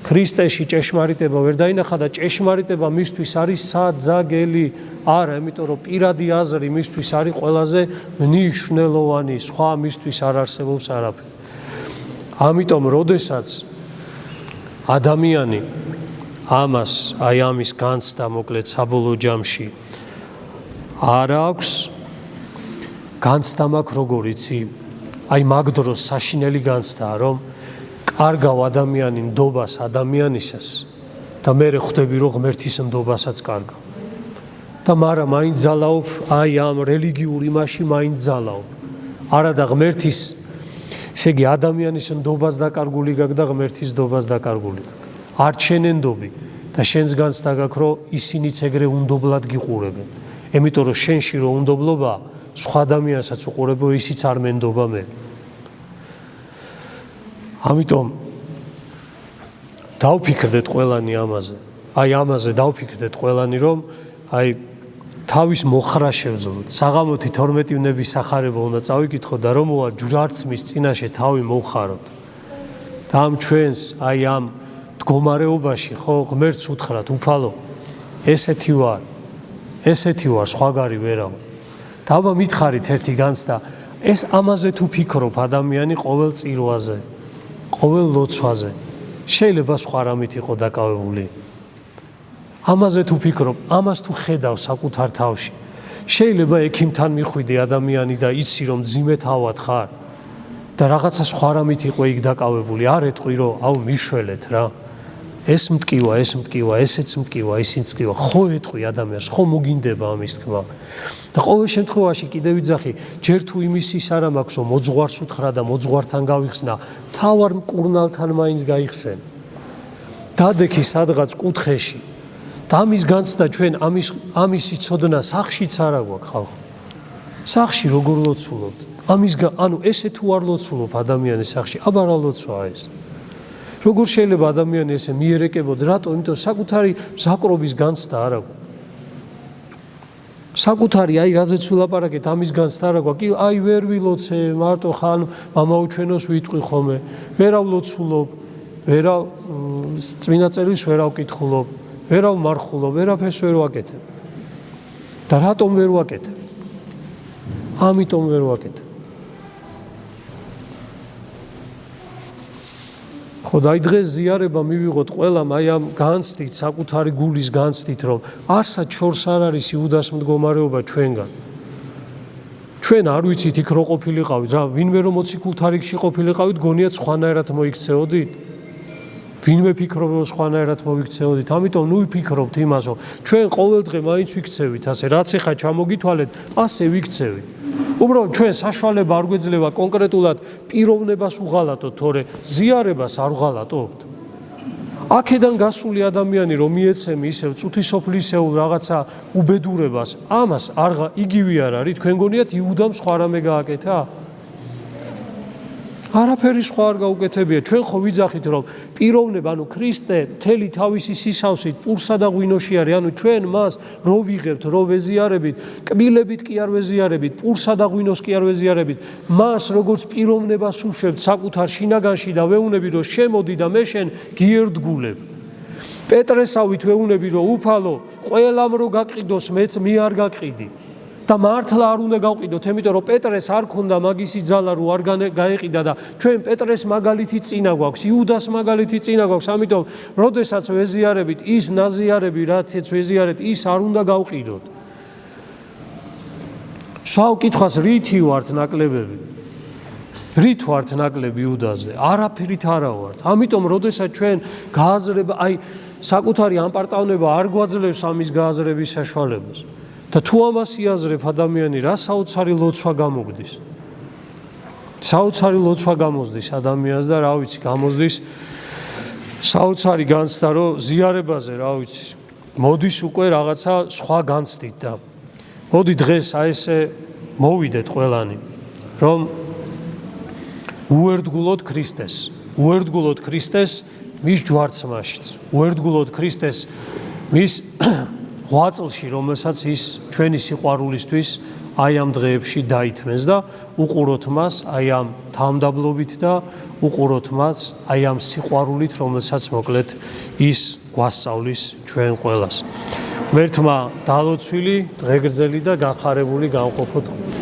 ქრისტეში ჭეშმარიტება ვერ დაინახა და ჭეშმარიტება მისთვის არის საძაგელი. არა, იმიტომ რომ პირადი აზრი მისთვის არის ყველაზე მნიშვნელოვანი, სხვა მისთვის არ არსებობს არაფერი. ამიტომ როდესაც ადამიანი ამას, აი ამის განცდა მოკლედ საბოლოო ჯამში არ აქვს, განცდა მაქვს როგორ იცი, აი მაგ დროს საშინელი განცდაა, რომ კარგავ ადამიანი ნდობას ადამიანისას და მე ხვდები რომ ღმერთის ნდობასაც კარგავ. და მაგრამ მაინც ძალაობ აი ამ რელიგიურ იმაში მაინც ძალაობ. არა და ღმერთის შეგი ადამიანის ნდობას დაკარგული გაქვს და ღმერთის ნდობას დაკარგული გაქვს. არ შენენდობი და შენს განცდა გაქვს რომ ისინიც ეგრე უნდობლად გიყურებენ. იმიტომ რომ შენში რო უნდობლობა სხვა ადამიანსაც უყურებო, ისიც არ მენდობა მე. ამიტომ დავფიქრდეთ ყველანი ამაზე. აი ამაზე დავფიქრდეთ ყველანი, რომ აი თავის მოხრა შევძლოთ. საღამოთი 12 ვნების სახარება უნდა წავიკითხოთ და რომ მოვა ჯვარცმის წინაშე თავი მოვხაროთ. და ამ ჩვენს აი ამ მდგომარეობაში ხო ღმერთს უთხრათ, უფალო, ესეთი ვარ, სხვაგარი ვერავ. და აბა მითხარით ერთი განცდა, ეს ამაზე თუ ფიქრობ ადამიანი ყოველ წირვაზე, ყოველ ლოცვაზე, შეიძლება სხვა რამით იყო დაკავებული. ამაზე თუ ფიქრობ, ამას თუ ხედავ საკუთარ თავში, შეიძლება ექიმთან მიხვიდე ადამიანი და იცი რომ ძიმე თავად ხარ და რაღაცა სხვა რამით იყო იქ დაკავებული, არ ეტყვი რომ აუ მიშველეთ რა. ეს მტკივა, ესეც მტკივა, ისიც მტკივა, ხო ეტყვი ადამიანს, ხო მოგინდება ამის თქმა. და ყოველ შემთხვევაში კიდევ ვიძახი, ჯერ თუ იმის ის არ მაქვს, რომ მოძღვარს უთხრა და მოძღვართან გავიხსნა, თავარ მკურნალთან მაინც გაიხსენ. დადექი სადღაც კუთხეში. და ამის განცდა ჩვენ ამის იცოდნა სახშიც არა გვაქვს ხალხო. სახში როგორ ლოცულობთ? ანუ ესე თუ არ ლოცულობ ადამიანის სახში, აბა რა ლოცვაა ეს? როგორ შეიძლება ადამიანი ესე მიერეკებოდეს, რატო? იმიტომ საკუთარი მზაკრობის განცდა არ აქვს. საკუთარი აი რაზეც ვილაპარაკეთ, ამის განცდა არ აქვს. კი, აი ვერ ვილოცე, მარტო ხან მამაუჩვენოს ვიტყვი ხოლმე, ვერავ ლოცულობ, ვერავ წმინდა წერილს ვერავ კითხულობ, ვერავ მარხულობ, ვერაფერს ვერ ვაკეთებ. და რატომ ვერ ვაკეთებ? ამიტომ ვერ ვაკეთებ. ხო და აი დღეს ზიარება მივიღოთ ყველამ აი ამ განცდით, საკუთარი გულის განცდით, რომ არსად შორს არ არის იუდას მდგომარეობა ჩვენგან. ჩვენ არ ვიცით იქ რო ყოფილიყავით, რა ვინმე რომ მოციქულთა რიგში ყოფილიყავით, გონიათ სხვანაირად მოიქცეოდით? ვინმე ფიქრობ რომ სხვანაირად მოიქცეოდით? ამიტომ ნუ ვიფიქრობთ იმას, რომ ჩვენ ყოველ დღე მაინც ვიქცევით, ასე რაც ეხა ჩამოგითვალეთ, ასე ვიქცევით. უბრალოდ ჩვენ საშუალება არ გვეძლევა კონკრეტულად პიროვნებას უღალატოთ, თორე ზიარებას არ ვღალატობთ. აქედან გასული ადამიანი რომ მიეცემი ისევ წუთისოფლისეულ რაღაცა უბედურებას, ამას იგივე არ არის, თქვენ გონიათ იუდამ სხვა რამე გააკეთა? არაფერი სხვა არ გაუკეთებია. ჩვენ ხო ვიძახით რომ პიროვნება, ანუ ქრისტე მთელი თავისი სისავსით პურსა და ღვინოში არის, ანუ ჩვენ მას რო ვიღებთ, რო ვეზიარებით, კბილებით კი არ ვეზიარებით, პურსა და ღვინოს კი არ ვეზიარებით, მას როგორც პიროვნებას უშვებთ საკუთარ შინაგანში და ვეუბნები რომ შემოდი და მე შენ გიერდგულებ. პეტრესავით ვეუბნები რომ უფალო, ყველამ რო გაყიდოს, მეც მე არ გაყიდი. და მართლა არ უნდა გავყიდოთ, იმიტომ რომ პეტრეს არ ქონდა მაგისი ძალა რო არ გაეყიდა და ჩვენ პეტრეს მაგალითი წინა გვაქვს, იუდას მაგალითი წინა გვაქვს, ამიტომ როდესაც ვეზიარებით ის ნაზიარები, რათაც ვეზიარეთ, ის არ უნდა გავყიდოთ. სვავ კითხვას რითი ვართ ნაკლებები? რით ვართ ნაკლები იუდაზე? არაფერით არა ვართ. ამიტომ როდესაც ჩვენ გააზრება, საკუთარი ამპარტავნება არ გვაძლევს ამის გააზრების საშუალებას. და თუ ამას იაზრებ ადამიანი, რა საოცარი ლოცვა გამოგდის. საოცარი ლოცვა გამოსდის ადამიანს და რა ვიცი, გამოსდის საოცარი განცდა, რომ ზიარებაზე, რა ვიცი, მოდის უკვე რაღაცა სხვა განცდით და მოდი დღეს ესე მოვიდეთ ყველანი, რომ უერთგულოთ ქრისტეს, უერთგულოთ ქრისტეს მის ჯვარცმაშიც, უერთგულოთ ქრისტეს მის ღვაწლში, რომელსაც ის ჩვენი სიყვარულისთვის აი ამ დღეებში დაითმეს და უყუროთ მას აი ამ თამდაბლობით და უყუროთ მას აი ამ სიყვარულით, რომელსაც მოკლედ ის გვასწავლის ჩვენ ყველას. ღმერთმა დალოცვილი, დღეგრძელი და განხარებული გამყოფოთ.